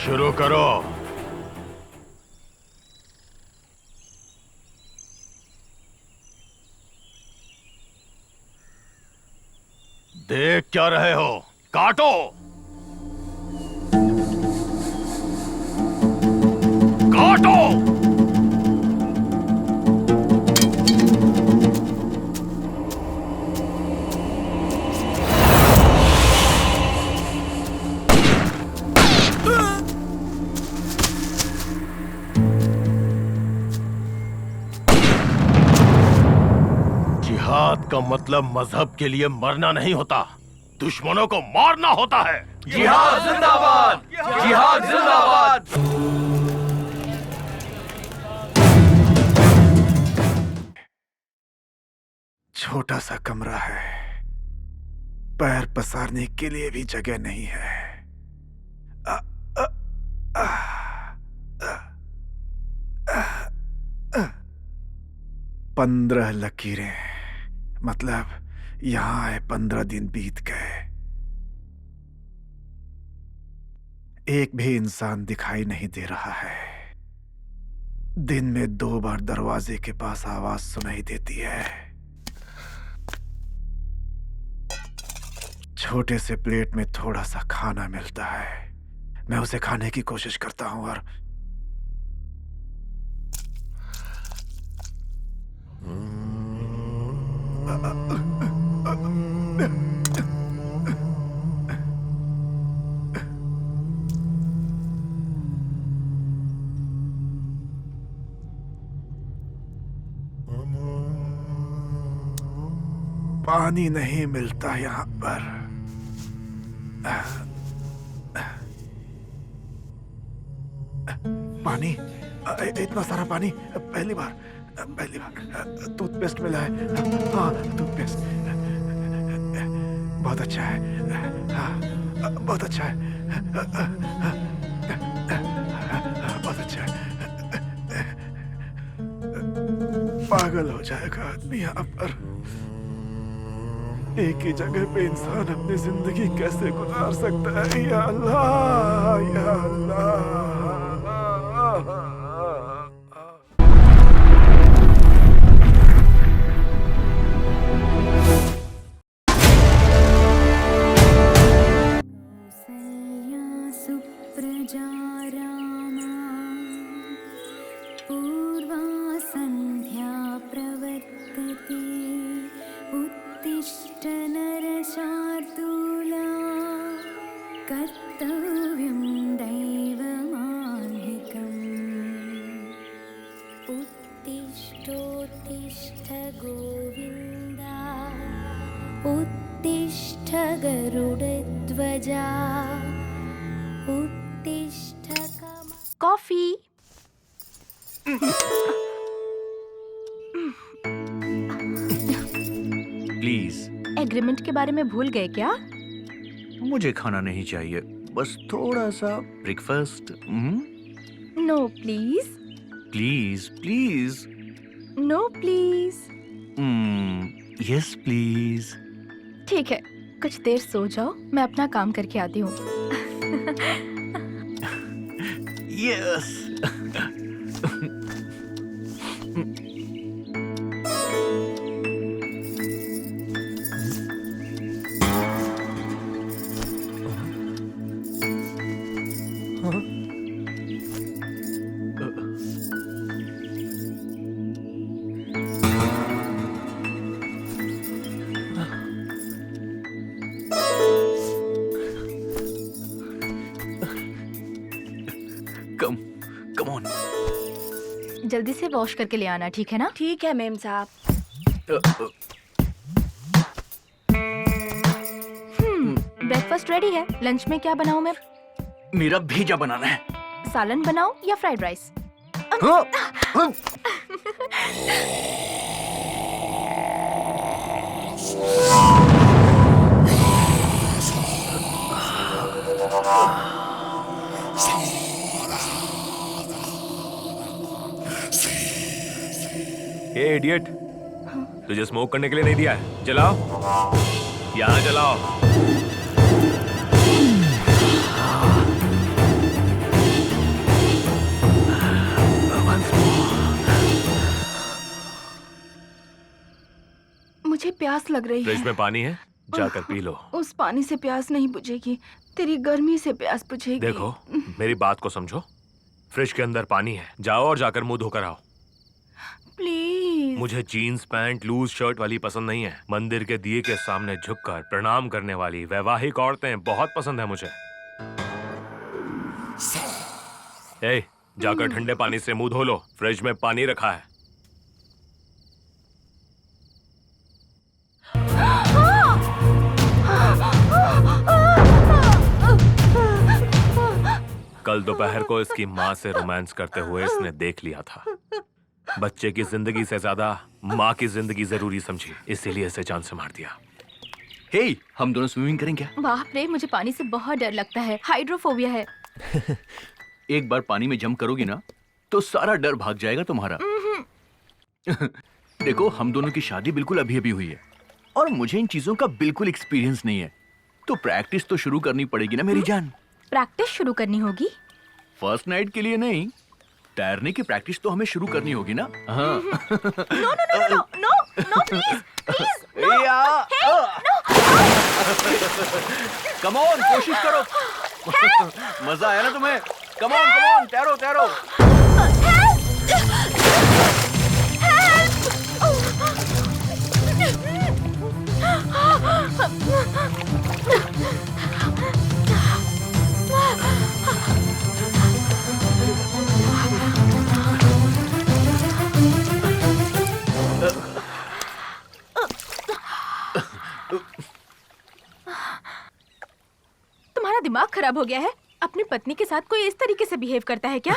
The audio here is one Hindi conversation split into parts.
शुरू करो। देख क्या रहे हो, काटो। काटो। जिहाद का मतलब मजहब के लिए मरना नहीं होता, दुश्मनों को मारना होता है। जिहाद जिंदाबाद, जिहाद जिंदाबाद। छोटा सा कमरा है, पैर पसारने के लिए भी जगह नहीं है। 15 लकीरें, मतलब यहां आए 15 दिन बीत गए। एक भी इंसान दिखाई नहीं दे रहा है। दिन में 2 बार दरवाजे के पास आवाज सुनाई देती है। छोटे से प्लेट में थोड़ा सा खाना मिलता है। मैं उसे खाने की कोशिश करता हूं और पानी नहीं मिलता यहां पर। पानी, इतना सारा पानी पहली बार टूथपेस्ट मिला है। हाँ, टूथपेस्ट बहुत अच्छा है। हाँ, बहुत अच्छा है। बहुत अच्छा है। पागल हो जाएगा आदमी यहाँ पर। एक ही जगह पे इंसान अपनी जिंदगी कैसे गुजार सकता है? या अल्लाह, या अल्लाह। कर्तव्यं दैवमान्धिकम्। उत्तिष्ठोत्तिष्ठ गोविन्दा, उत्तिष्ठ गरुडध्वजा, उत्तिष्ठ कॉफी। प्लीज। एग्रीमेंट के बारे में भूल गए क्या? मुझे खाना नहीं चाहिए, बस थोड़ा सा breakfast. No please. Please please. No please. Yes please. ठीक है, कुछ देर सो जाओ, मैं अपना काम करके आती हूँ। यस। Come on. जल्दी से वॉश करके ले आना, ठीक है ना? ठीक है मेम साहब। ब्रेकफास्ट रेडी है। लंच में क्या बनाऊं मैं? मेरा भेजा बनाना है। सालन बनाऊं या फ्राइड राइस? ए इडियट, तुझे स्मोक करने के लिए नहीं दिया है। जलाओ, यहाँ जलाओ। प्यास लग रही फ्रिज है। में पानी है, जाकर पी लो। उस पानी से प्यास नहीं बुझेगी, तेरी गर्मी से प्यास बुझेगी। देखो, मेरी बात को समझो। फ्रिज के अंदर पानी है, जाओ और जाकर मुंह धोकर आओ। प्लीज। मुझे जीन्स पैंट लूज शर्ट वाली पसंद नहीं है। मंदिर के दिए के सामने झुककर प्रणाम करने वाली वैवाहिक औरतें बहुत पसंद है मुझे। ए, जाकर ठंडे पानी से मुंह धो लो, फ्रिज में पानी रखा है। कल दोपहर को इसकी माँ से रोमांस करते हुए इसने देख लिया था। बच्चे की जिंदगी से ज्यादा माँ की जिंदगी जरूरी समझी, इसीलिए इसे जान से मार दिया। हे, हम दोनों स्विमिंग करें क्या? बाप रे, मुझे पानी से बहुत डर लगता है, हाइड्रोफोबिया है। एक बार पानी में जंप करोगी ना तो सारा डर भाग जाएगा तुम्हारा। देखो, हम दोनों की शादी बिल्कुल अभी अभी हुई है और मुझे इन चीजों का बिल्कुल एक्सपीरियंस नहीं है, तो प्रैक्टिस तो शुरू करनी पड़ेगी ना मेरी जान। प्रैक्टिस शुरू करनी होगी? फर्स्ट नाइट के लिए नहीं, तैरने की प्रैक्टिस तो हमें शुरू करनी होगी ना। हाँ। No no no no no no please please come on, कोशिश करो। मजा आया ना तुम्हें? कम ऑन, तैरो तैरो। तुम्हारा दिमाग खराब हो गया है? अपनी पत्नी के साथ कोई इस तरीके से बिहेव करता है क्या?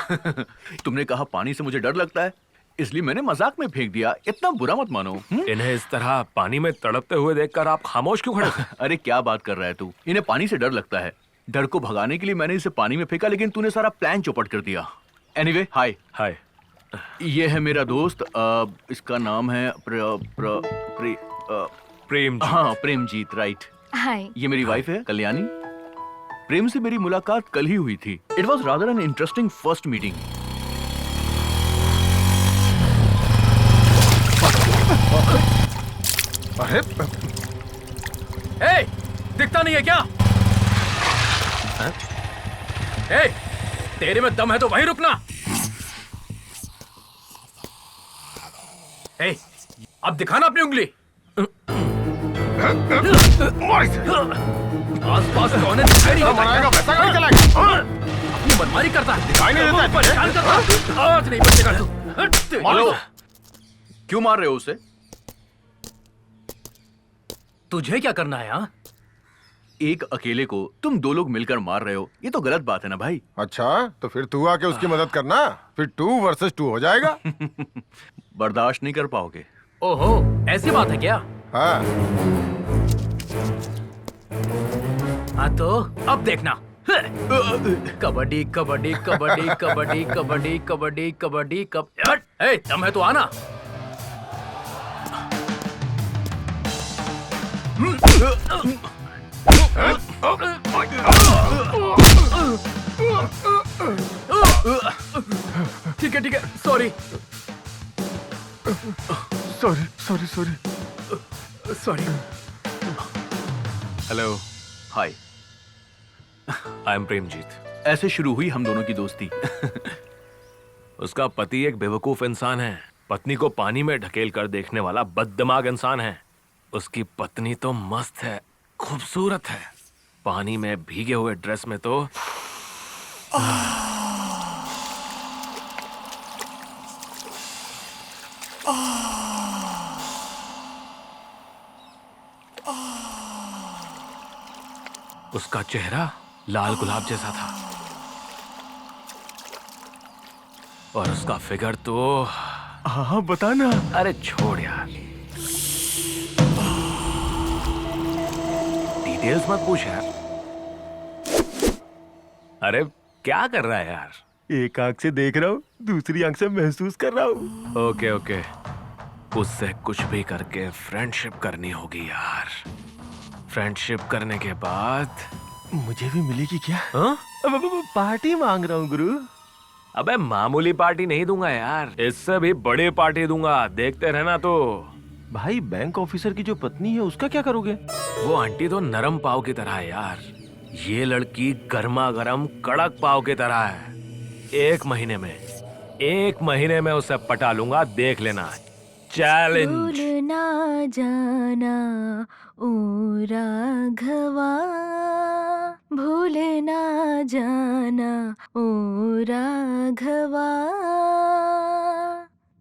तुमने कहा पानी से मुझे डर लगता है, इसलिए मैंने मजाक में फेंक दिया। इतना बुरा मत मानो। इन्हें इस तरह पानी में तड़पते हुए देखकर आप खामोश क्यों खड़े थे? अरे क्या बात कर रहा है तू? इन्हें पानी से डर लगता है। डर को भगाने के लिए मैंने इसे पानी में फेंका, लेकिन तूने सारा प्लान चौपट कर दिया। एनीवे, हाय। हाय। ये है मेरा दोस्त, इसका नाम है प्रेम जी। हाँ, प्रेमजीत, राइट। हाय। ये मेरी वाइफ है कल्याणी। प्रेम से मेरी मुलाकात कल ही हुई थी। It was rather an interesting first meeting. अरे ए, दिखता नहीं है क्या? ए, तेरे में दम है तो वहीं रुकना। ए, अब दिखाना अपनी उंगली। आसपास कौन है? दिखाई नहीं मनाएगा वैसा नहीं चलेगा। अपनी मनमानी करता है, दिखाई नहीं देता है। परेशान करता है। आज नहीं बचेगा तू। हेलो, क्यों मार रहे हो उसे? तुझे क्या करना है? हाँ, एक अकेले को तुम दो लोग मिलकर मार रहे हो, ये तो गलत बात है ना भाई। अच्छा, तो फिर तू आके उसकी मदद करना, फिर 2 वर्सेस 2 हो जाएगा। बर्दाश्त नहीं कर पाओगे। ओहो, ऐसी बात है क्या? हाँ, तो अब देखना। कबड्डी कबड्डी कबड्डी कबड्डी कबड्डी कबड्डी कबड्डी कबड्डी। दम है तो आना। ठीक है, sorry sorry. Hello, hi. I am Premjit. ऐसे शुरू हुई हम दोनों की दोस्ती। उसका पति एक बेवकूफ इंसान है, पत्नी को पानी में ढकेल कर देखने वाला बददिमाग इंसान है। उसकी पत्नी तो मस्त है, खूबसूरत है, पानी में भीगे हुए ड्रेस में तो उसका चेहरा लाल गुलाब जैसा था और उसका फिगर तो हाँ, बताना। अरे छोड़ यार, डिटेल्स मत पूछ यार। अरे क्या कर रहा है यार? एक आंख से देख रहा हूँ, दूसरी आंख से महसूस कर रहा हूँ। ओके ओके, उससे कुछ भी करके फ्रेंडशिप करनी होगी यार। फ्रेंडशिप करने के बाद मुझे भी मिलेगी क्या? हाँ? अब पार्टी मांग रहा हूँ गुरु। अबे मामूली पार्टी नहीं दूंगा यार, इससे भी बड़ी पार्टी दूंगा, देखते रहना तो। भाई बैंक ऑफिसर की जो पत्नी है उसका क्या करोगे? वो आंटी तो नरम पाव की तरह है यार। ये लड़की गर्मा गर्म कड़क पाव की तरह है। एक महीने में उसे पटा लूंगा, देख लेना। चैलेंज। भूल ना जाना ओ राघवा, भूल ना जाना ओ राघवा,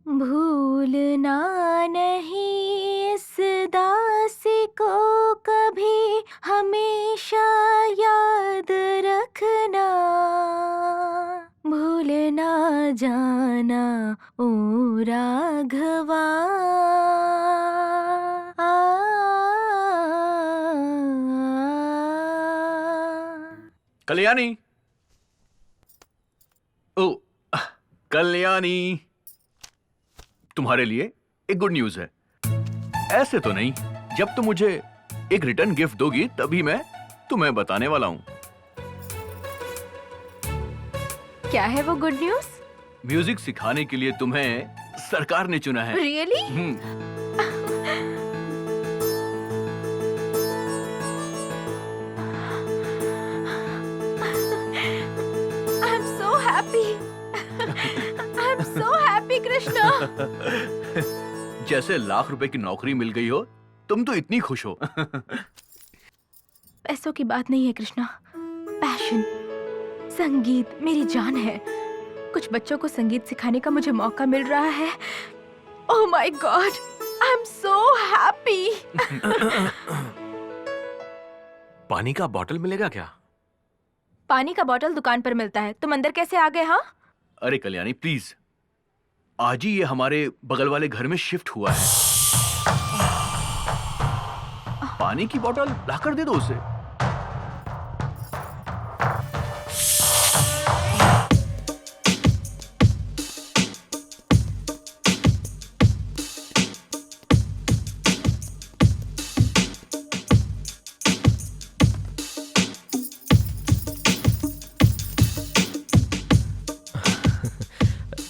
भूलना नहीं इस दासी को कभी, हमेशा याद रखना, भूल ना जाना ओ राघवा। कल्याणी, ओ कल्याणी, तुम्हारे लिए एक गुड न्यूज है। ऐसे तो नहीं, जब तुम मुझे एक रिटर्न गिफ्ट दोगी तभी मैं तुम्हें बताने वाला हूँ। क्या है वो गुड न्यूज? म्यूजिक सिखाने के लिए तुम्हें सरकार ने चुना है। Really? I am so happy, I am so happy Krishna. जैसे लाख रुपए की नौकरी मिल गई हो, तुम तो इतनी खुश हो। पैसों की बात नहीं है कृष्णा, पैशन, संगीत मेरी जान है। कुछ बच्चों को संगीत सिखाने का मुझे मौका मिल रहा है। Oh my God, I am so happy. पानी का बॉटल मिलेगा क्या? पानी का बॉटल दुकान पर मिलता है, तुम अंदर कैसे आ गए? हाँ, अरे कल्याणी प्लीज, आज ही ये हमारे बगल वाले घर में शिफ्ट हुआ है। पानी की बोतल लाकर दे दो उसे।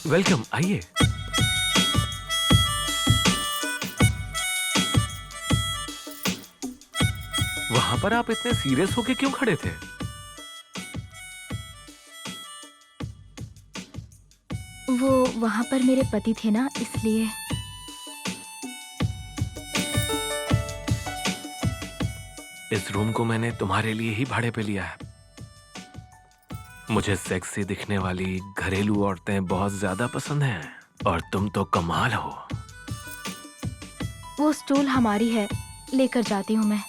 वेलकम, आइए। वहां पर आप इतने सीरियस होके क्यों खड़े थे? वो वहां पर मेरे पति थे ना, इसलिए। इस रूम को मैंने तुम्हारे लिए ही भाड़े पे लिया है। मुझे सेक्सी दिखने वाली घरेलू औरतें बहुत ज्यादा पसंद हैं, और तुम तो कमाल हो। वो स्टूल हमारी है, लेकर जाती हूँ मैं।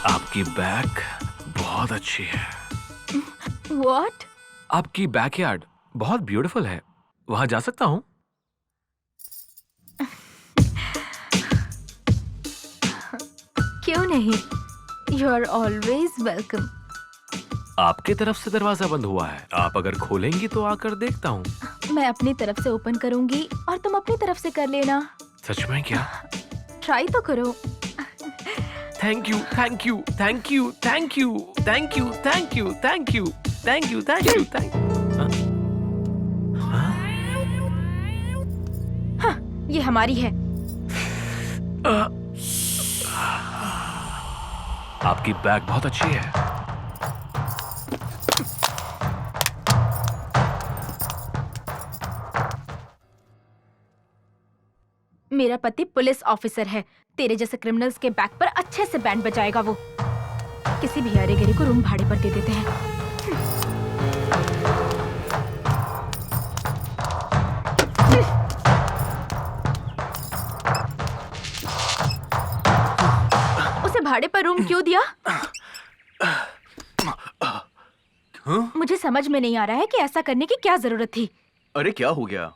आपकी बैक बहुत अच्छी है। What? आपकी बैकयार्ड बहुत ब्यूटीफुल है। वहां जा सकता हूँ? क्यों नहीं? You are always welcome. आपके तरफ से दरवाजा बंद हुआ है, आप अगर खोलेंगी तो आकर देखता हूँ। मैं अपनी तरफ से ओपन करूंगी और तुम अपनी तरफ से कर लेना। सच में क्या? ट्राई तो करो। Thank you, thank you, thank you, thank you, thank you, thank you, thank you, thank you, thank you, thank you. हाँ, ये हमारी है। आपकी बैग बहुत अच्छी है। मेरा पति पुलिस ऑफिसर है। तेरे जैसे क्रिमिनल्स के बैक पर अच्छे से बैंड बजाएगा वो। किसी भी हरे गरे को रूम भाड़े पर दे देते हैं। उसे भाड़े पर रूम क्यों दिया? मुझे समझ में नहीं आ रहा है कि ऐसा करने की क्या जरूरत थी। अरे क्या हो गया?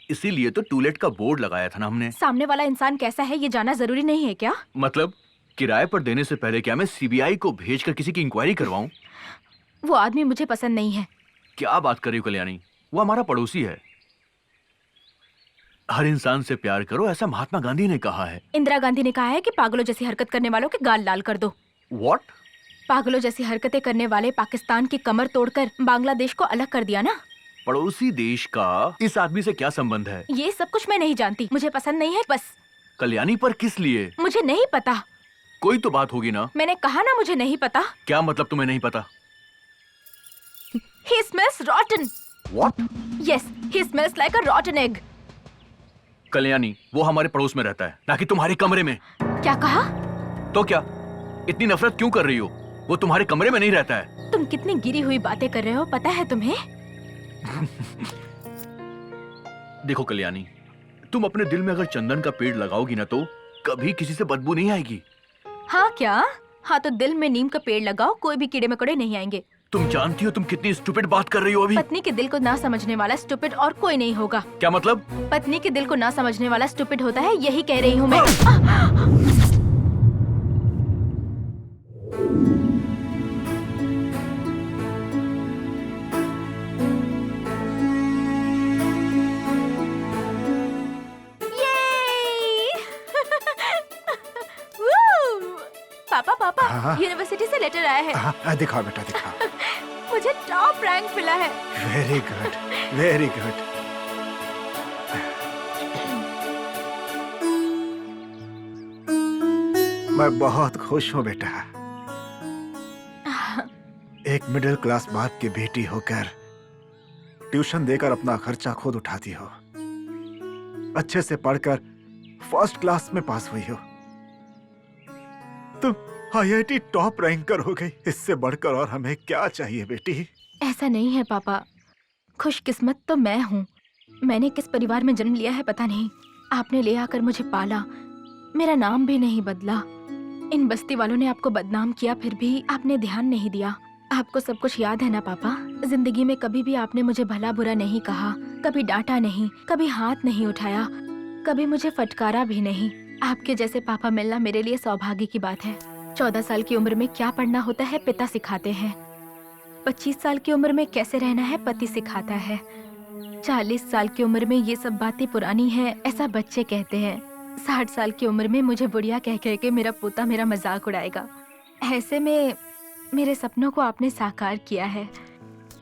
इसीलिए तो टूलेट का बोर्ड लगाया था ना हमने। सामने वाला इंसान कैसा है ये जानना जरूरी नहीं है क्या? मतलब किराए पर देने से पहले क्या मैं सीबीआई को भेजकर किसी की इंक्वायरी करवाऊं? वो आदमी मुझे पसंद नहीं है। क्या बात कर रही हो कल्याणी? वो हमारा पड़ोसी है। हर इंसान से प्यार करो, ऐसा महात्मा गांधी ने कहा है। इंदिरा गांधी ने कहा है कि पागलों जैसी हरकत करने वालों के गाल लाल कर दो। व्हाट? पागलों जैसी हरकतें करने वाले पाकिस्तान की कमर तोड़कर बांग्लादेश को अलग कर दिया ना। पड़ोसी देश का इस आदमी से क्या संबंध है? ये सब कुछ मैं नहीं जानती, मुझे पसंद नहीं है बस। कल्याणी, पर किस लिए? मुझे नहीं पता। कोई तो बात होगी ना। मैंने कहा ना मुझे नहीं पता। क्या मतलब तुम्हें नहीं पता? He smells rotten. What? Yes, he smells like a rotten egg. Kalyani, वो हमारे पड़ोस में रहता है, ना कि तुम्हारे कमरे में। क्या कहा? तो क्या इतनी नफरत क्यों कर रही हो? वो तुम्हारे कमरे में नहीं रहता है। तुम कितनी गिरी हुई बातें कर रहे हो पता है तुम्हें? देखो कल्याणी, तुम अपने दिल में अगर चंदन का पेड़ लगाओगी ना तो कभी किसी से बदबू नहीं आएगी। हाँ क्या? हाँ तो दिल में नीम का पेड़ लगाओ, कोई भी कीड़े मकोड़े नहीं आएंगे। तुम जानती हो तुम कितनी स्टूपिड बात कर रही हो अभी। पत्नी के दिल को ना समझने वाला स्टूपिड और कोई नहीं होगा। क्या मतलब? पत्नी के दिल को ना समझने वाला स्टूपिड होता है, यही कह रही हूँ मैं। Woo! पापा हाँ? यूनिवर्सिटी से लेटर आया है। हाँ, दिखाओ बेटा दिखाओ। मुझे टॉप रैंक मिला है। Very good, very good. मैं बहुत खुश हूँ बेटा। एक मिडिल क्लास बाप की बेटी होकर ट्यूशन देकर अपना खर्चा खुद उठाती हो, अच्छे से पढ़कर फर्स्ट क्लास में पास हुई हो, तुम IIT टॉप रैंकर हो गई। इससे बढ़कर और हमें क्या चाहिए बेटी? ऐसा नहीं है पापा, खुशकिस्मत तो मैं हूँ। मैंने किस परिवार में जन्म लिया है पता नहीं। आपने ले आकर मुझे पाला, मेरा नाम भी नहीं बदला। इन बस्ती वालों ने आपको बदनाम किया, फिर भी आपने ध्यान नहीं दिया। आपको सब कुछ याद है ना पापा? जिंदगी में कभी भी आपने मुझे भला बुरा नहीं कहा, कभी डांटा नहीं, कभी हाथ नहीं उठाया, कभी मुझे फटकारा भी नहीं। आपके जैसे पापा मिलना मेरे लिए सौभाग्य की बात है। 14 साल की उम्र में क्या पढ़ना होता है पिता सिखाते हैं। 25 साल की उम्र में कैसे रहना है पति सिखाता है। 40 साल की उम्र में ये सब बातें पुरानी हैं, ऐसा बच्चे कहते हैं। 60 साल की उम्र में मुझे बुढ़िया कह कह के मेरा पोता मेरा मजाक उड़ाएगा। ऐसे में मेरे सपनों को आपने साकार किया है।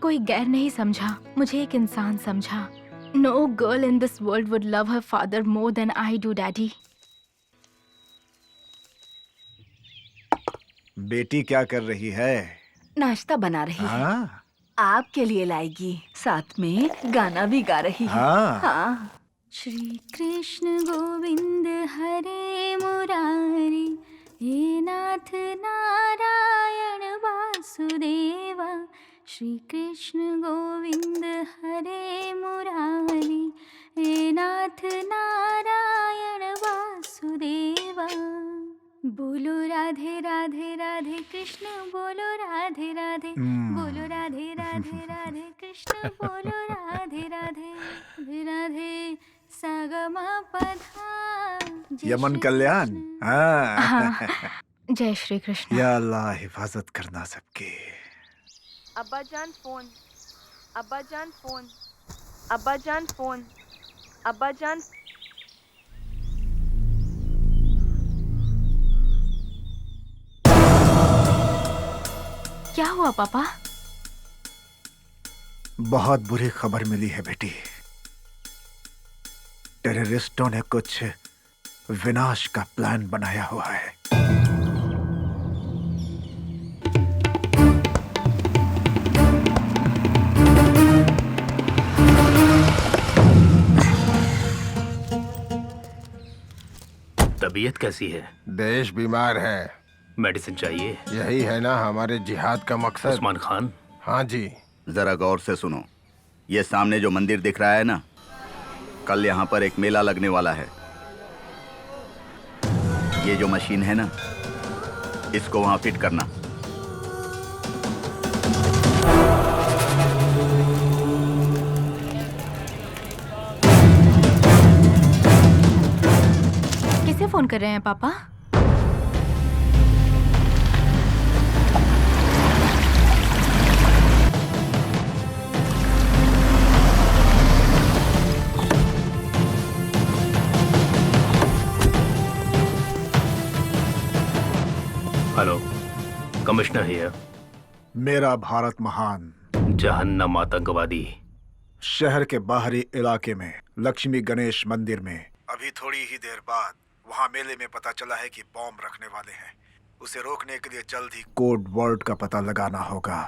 कोई गैर नहीं समझा, मुझे एक इंसान समझा। No girl in this world would love her father more than I do daddy. बेटी क्या कर रही है? नाश्ता बना रही है। हाँ आपके लिए लाएगी, साथ में गाना भी गा रही है। हाँ। हाँ। श्री कृष्ण गोविंद हरे मुरारी, हे नाथ नारायण वासुदेवा। श्री कृष्ण गोविंद हरे मुरारी, हे नाथ नारायण वासुदेवा। बोलो राधे राधे राधे कृष्ण बोलो राधे राधे, बोलो राधे राधे राधे कृष्ण बोलो राधे राधे, राधे राधे सागमा पधा। यमन कल्याण। हाँ। जय श्री कृष्ण। या अल्लाह हिफाजत करना सबकी। अब्बा जान फोन, अब्बा जान फोन, अब्बा जान फोन, अब्बा जान। क्या हुआ पापा? बहुत बुरी खबर मिली है बेटी। टेररिस्टों ने कुछ विनाश का प्लान बनाया हुआ है। तबीयत कैसी है? देश बीमार है। मेडिसिन चाहिए? यही है ना हमारे जिहाद का मकसद। उस्मान खान। हाँ जी। जरा गौर से सुनो, ये सामने जो मंदिर दिख रहा है ना, कल यहाँ पर एक मेला लगने वाला है। ये जो मशीन है ना, इसको वहाँ फिट करना। किसे फोन कर रहे हैं पापा? Commissioner here. मेरा भारत महान। जहन्नम आतंकवादी। शहर के बाहरी इलाके में लक्ष्मी गणेश मंदिर में अभी थोड़ी ही देर बाद वहाँ मेले में पता चला है कि बॉम्ब रखने वाले हैं। उसे रोकने के लिए जल्द ही कोड वर्ड का पता लगाना होगा।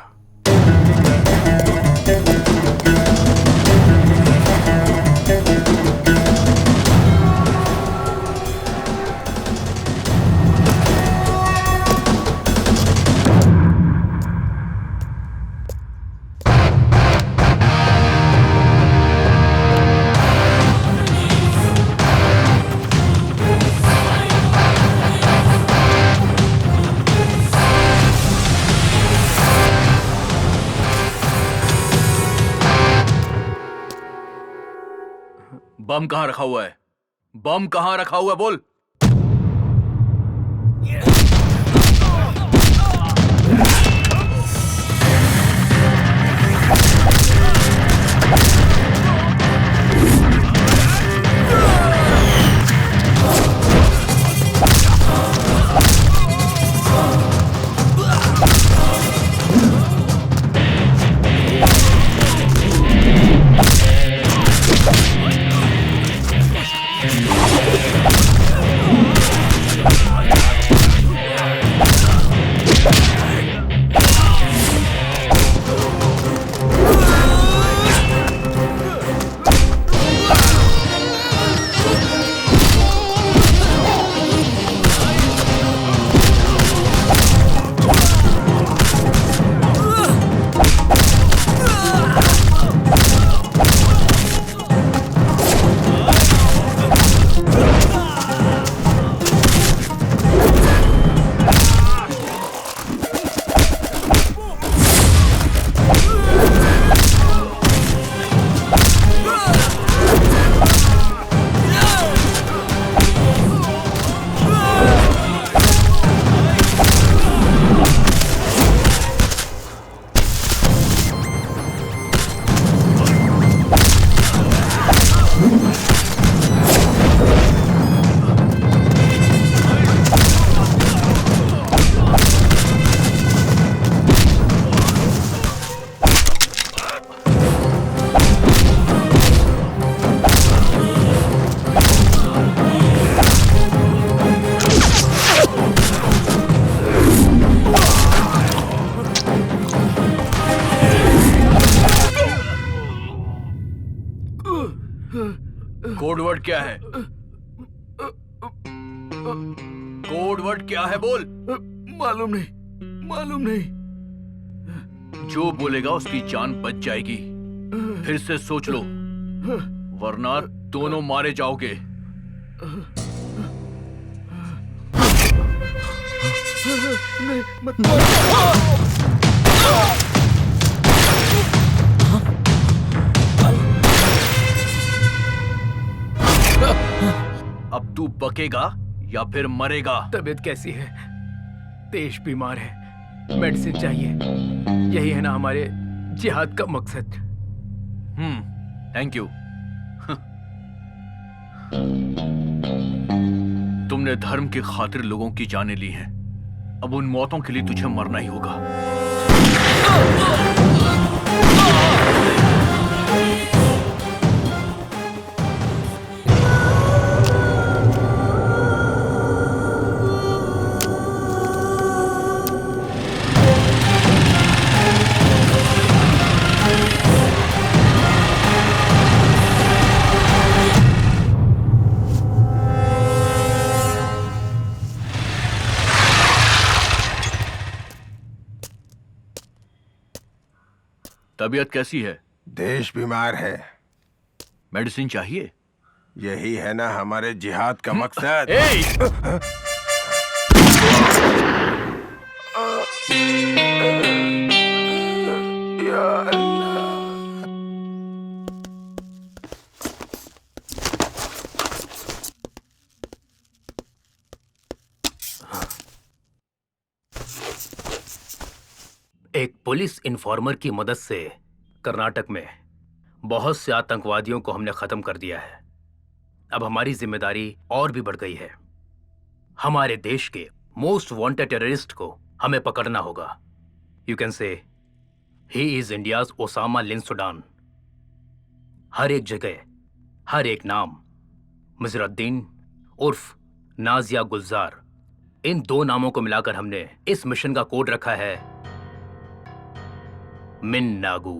बम कहाँ रखा हुआ है? बम कहाँ रखा हुआ है बोल। कोड वर्ड क्या है? कोड वर्ड क्या है बोल। मालूम नहीं। जो बोलेगा उसकी जान बच जाएगी। फिर से सोच लो, वरना दोनों मारे जाओगे। अब तू बकेगा या फिर मरेगा? तबीयत कैसी है? देश बीमार है, मेडिसिन चाहिए। यही है ना हमारे जिहाद का मकसद। Thank you. तुमने धर्म की खातिर लोगों की जानें ली हैं। अब उन मौतों के लिए तुझे मरना ही होगा। तबीयत कैसी है? देश बीमार है। मेडिसिन चाहिए? यही है ना हमारे जिहाद का मकसद। या अल्लाह। एक पुलिस इन्फॉर्मर की मदद से कर्नाटक में बहुत से आतंकवादियों को हमने खत्म कर दिया है। अब हमारी जिम्मेदारी और भी बढ़ गई है। हमारे देश के मोस्ट वांटेड टेररिस्ट को हमें पकड़ना होगा। You can say he is India's Osama bin सुडान। हर एक जगह, हर एक नाम, मिजरुद्दीन उर्फ नाजिया गुलजार, इन दो नामों को मिलाकर हमने इस मिशन का कोड रखा है मिन नागू।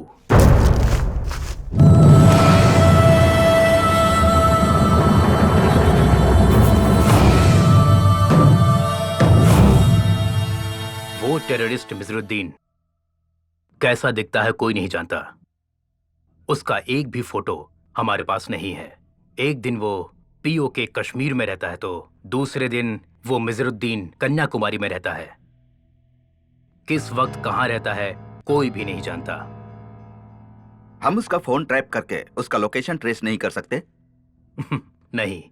वो टेररिस्ट मिजरुद्दीन कैसा दिखता है कोई नहीं जानता। उसका एक भी फोटो हमारे पास नहीं है। एक दिन वो पीओके कश्मीर में रहता है तो दूसरे दिन वो मिजरुद्दीन कन्याकुमारी में रहता है। किस वक्त कहां रहता है कोई भी नहीं जानता। हम उसका फोन ट्रैप करके उसका लोकेशन ट्रेस नहीं कर सकते? नहीं,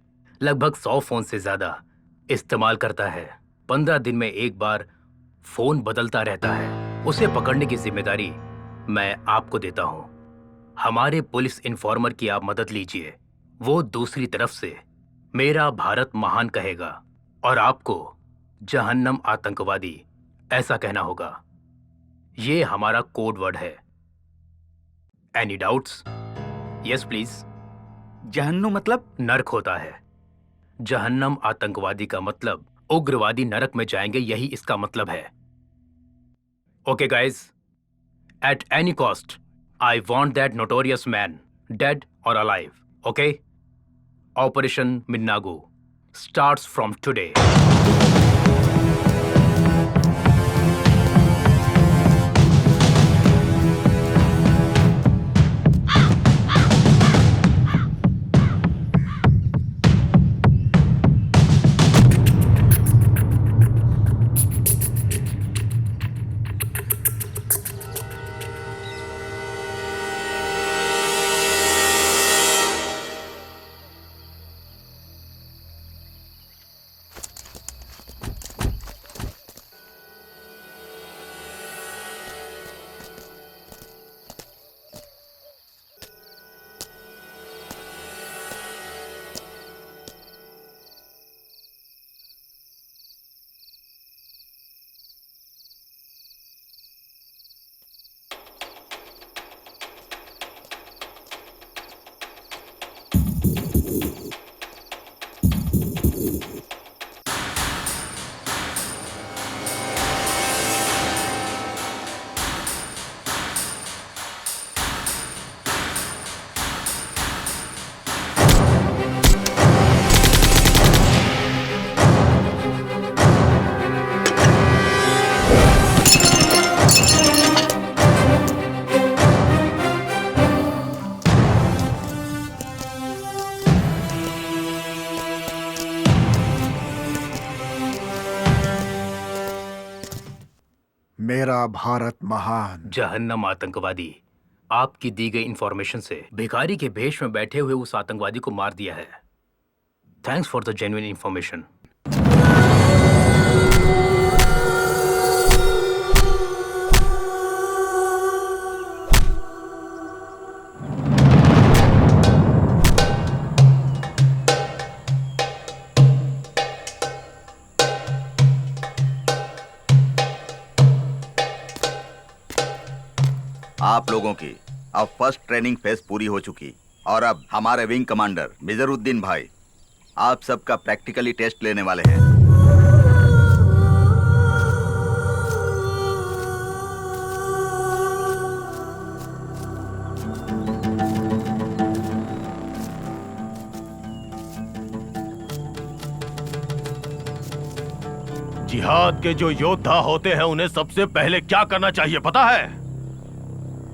लगभग 100 फोन से ज्यादा इस्तेमाल करता है। 15 दिन में एक बार फोन बदलता रहता है। उसे पकड़ने की जिम्मेदारी मैं आपको देता हूं। हमारे पुलिस इन्फॉर्मर की आप मदद लीजिए। वो दूसरी तरफ से मेरा भारत महान कहेगा और आपको जहन्नम आतंकवादी ऐसा कहना होगा। ये हमारा कोड वर्ड है। Any doubts? Yes please. जहन्नुम मतलब? नरक होता है। जहन्नम आतंकवादी का मतलब उग्रवादी नरक में जाएंगे, यही इसका मतलब है। Okay guys, at any cost I want that notorious man dead or alive. Okay? Operation मिन्नागू स्टार्ट्स फ्रॉम टुडे। मेरा भारत महान। जहन्नम आतंकवादी, आपकी दी गई इंफॉर्मेशन से भिखारी के भेष में बैठे हुए उस आतंकवादी को मार दिया है। Thanks for the genuine information. आप लोगों की अब फर्स्ट ट्रेनिंग फेज पूरी हो चुकी और अब हमारे विंग कमांडर मिजरुद्दीन भाई आप सबका प्रैक्टिकली टेस्ट लेने वाले हैं। जिहाद के जो योद्धा होते हैं उन्हें सबसे पहले क्या करना चाहिए पता है?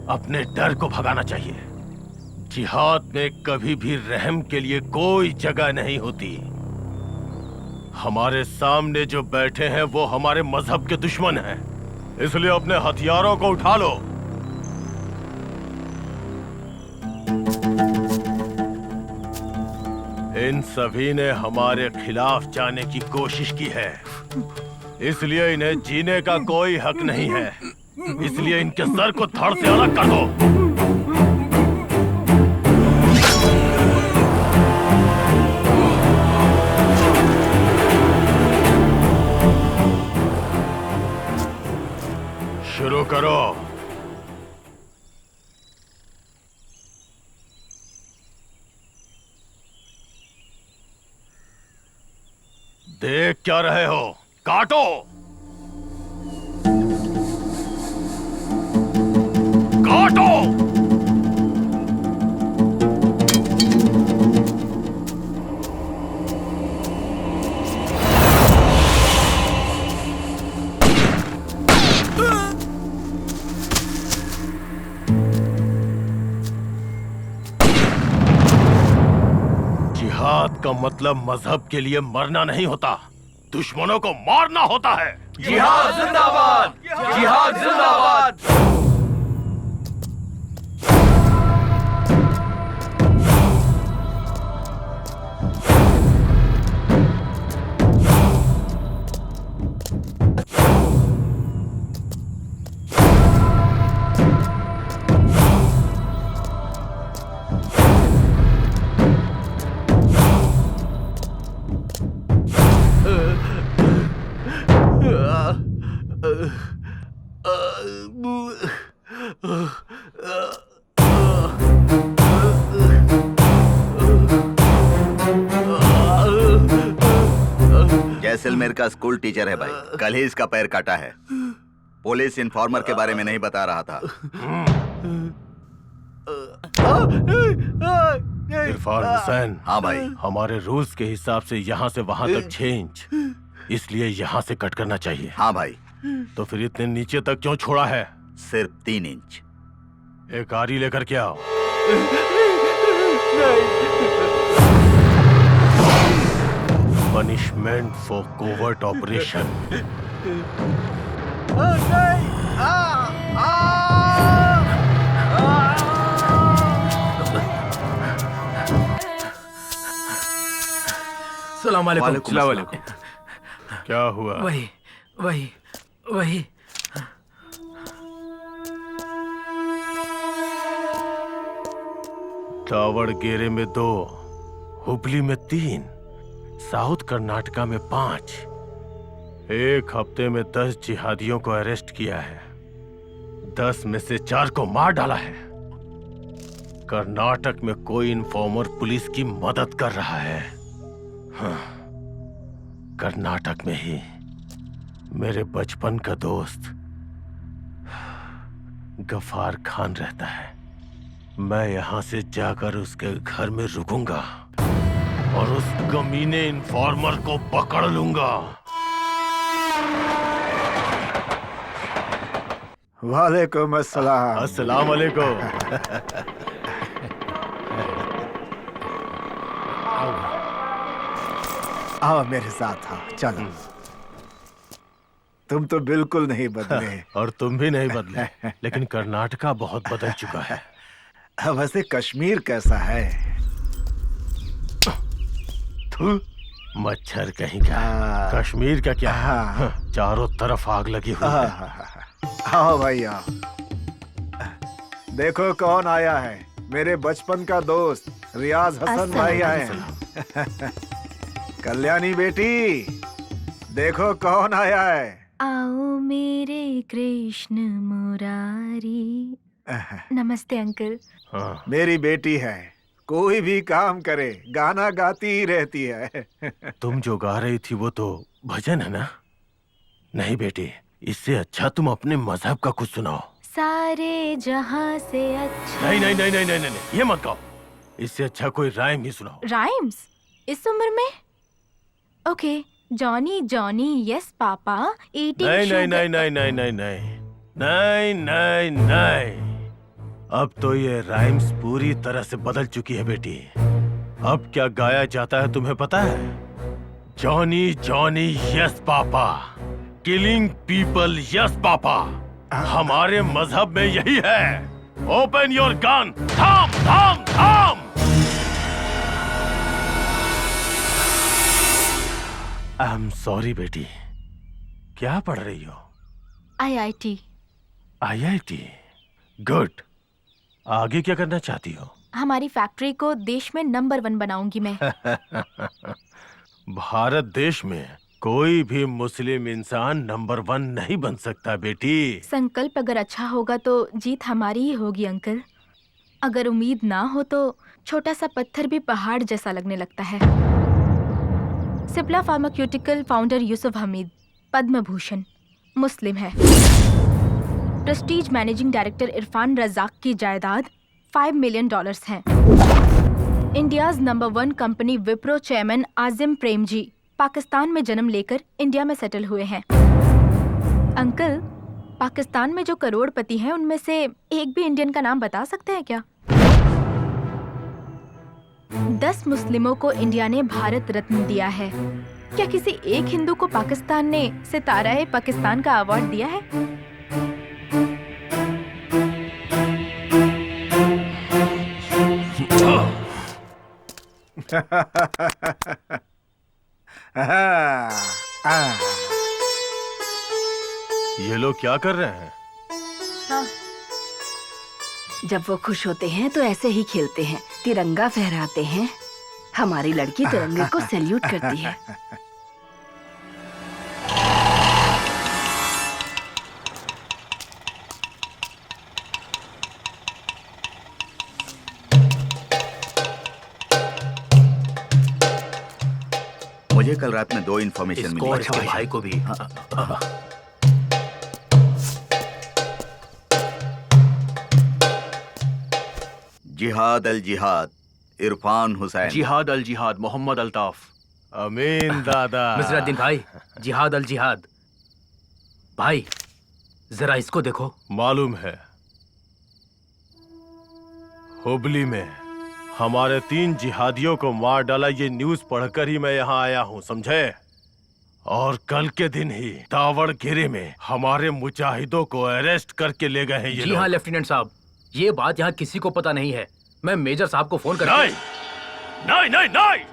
अपने डर को भगाना चाहिए। जिहाद में कभी भी रहम के लिए कोई जगह नहीं होती। हमारे सामने जो बैठे हैं वो हमारे मजहब के दुश्मन हैं, इसलिए अपने हथियारों को उठा लो। इन सभी ने हमारे खिलाफ जाने की कोशिश की है, इसलिए इन्हें जीने का कोई हक नहीं है। इसलिए इनके सर को धड़ से अलग कर दो। शुरू करो। देख क्या रहे हो? काटो। काटो। जिहाद का मतलब मजहब के लिए मरना नहीं होता, दुश्मनों को मारना होता है। जिहाद जिंदाबाद! जिहाद जिंदाबाद! जैसलमेर का स्कूल टीचर है भाई, कल ही इसका पैर काटा है। पुलिस इन्फॉर्मर के बारे में नहीं बता रहा था। इरफान हुसैन। हाँ भाई। हमारे रूल्स के हिसाब से यहाँ से वहाँ तक 6 इंच, इसलिए यहाँ से कट करना चाहिए। हाँ भाई। तो फिर इतने नीचे तक क्यों छोड़ा है? सिर्फ 3 इंच। एक आरी लेकर के आओ। Punishment for covert operation. सलाम अलैकुम। वालेकुम अस्सलाम। क्या हुआ? वही दावड़गेरे में 2, हुबली में 3, साउथ कर्नाटका में 5। एक हफ्ते में 10 जिहादियों को अरेस्ट किया है। 10 में से 4 को मार डाला है। कर्नाटक में कोई इन्फॉर्मर पुलिस की मदद कर रहा है। हाँ, कर्नाटक में ही मेरे बचपन का दोस्त गफार खान रहता है। मैं यहां से जाकर उसके घर में रुकूंगा और उस कमीने इन्फॉर्मर को पकड़ लूंगा। वालेकुम अस्सलाम। अस्सलाम वालेकुम। आओ मेरे साथ आओ, चलो। तुम तो बिल्कुल नहीं बदले। और तुम भी नहीं बदले, लेकिन कर्नाटका बहुत बदल चुका है। वैसे कश्मीर कैसा है? थू, मच्छर कहीं का। कश्मीर का क्या? चारों तरफ आग लगी हुई है। आओ भाई आओ। देखो कौन आया है, मेरे बचपन का दोस्त रियाज हसन भाई आए हैं। कल्याणी बेटी, देखो कौन आया है। आओ मेरे कृष्ण मुरारी। नमस्ते अंकल। हाँ। मेरी बेटी है, कोई भी काम करे गाना गाती ही रहती है। तुम जो गा रही थी वो तो भजन है ना? नहीं बेटी, इससे अच्छा तुम अपने मजहब का कुछ सुनाओ। सारे जहां से अच्छा। नहीं नहीं नहीं नहीं नहीं नहीं, ये मत गाओ। इससे अच्छा कोई राइम ही सुनाओ। राइम्स इस उम्र में? Okay, Johnny Johnny yes papa eating नहीं शुगर। नहीं नहीं नहीं नहीं नहीं नहीं नहीं नहीं नहीं। अब तो ये राइम्स पूरी तरह से बदल चुकी है बेटी। अब क्या गाया जाता है तुम्हें पता है? Johnny Johnny yes papa, killing people yes papa. हमारे मजहब में यही है। ओपन योर गन, थाम थाम थाम। आई एम सॉरी बेटी। क्या पढ़ रही हो? IIT। IIT? गुड। आगे क्या करना चाहती हो? हमारी फैक्ट्री को देश में नंबर 1 बनाऊंगी मैं। भारत देश में कोई भी मुस्लिम इंसान नंबर 1 नहीं बन सकता बेटी। संकल्प अगर अच्छा होगा तो जीत हमारी ही होगी अंकल। अगर उम्मीद ना हो तो छोटा सा पत्थर भी पहाड़ जैसा लगने लगता है। Cipla pharmaceutical founder Yusuf Hamied, Padma Bhushan, Muslim है। Prestige managing director Irfan Razack की जायदाद $5 मिलियन है। India's number 1 company Wipro chairman Azim Premji Pakistan में जन्म लेकर इंडिया में सेटल हुए हैं। अंकल, पाकिस्तान में जो करोड़पति हैं उनमें से एक भी इंडियन का नाम बता सकते हैं क्या? 10 मुस्लिमों को इंडिया ने भारत रत्न दिया है। क्या किसी एक हिंदू को पाकिस्तान ने सितारा-ए पाकिस्तान का अवार्ड दिया है? ये लोग क्या कर रहे हैं? जब वो खुश होते हैं तो ऐसे ही खेलते हैं, तिरंगा फहराते हैं। हमारी लड़की तिरंगे को सैल्यूट करती है। मुझे कल रात में 2 इन्फॉर्मेशन मिली। इसको इसके भाई को भी। जिहाद अल जिहाद, इरफान हुसैन। जिहाद अल जिहाद, मोहम्मद अल्ताफ। अमीन दादा। मिजरुद्दीन भाई, जिहाद अल जिहाद। भाई जरा इसको देखो। मालूम है, हुबली में हमारे 3 जिहादियों को मार डाला, ये न्यूज पढ़कर ही मैं यहाँ आया हूँ, समझे? और कल के दिन ही दावड़गिरी में हमारे मुजाहिदों को अरेस्ट करके ले गए हैं ये जी लोग। हाँ लेफ्टिनेंट साहब, ये बात यहाँ किसी को पता नहीं है। मैं मेजर साहब को फोन करके। नहीं नहीं नहीं।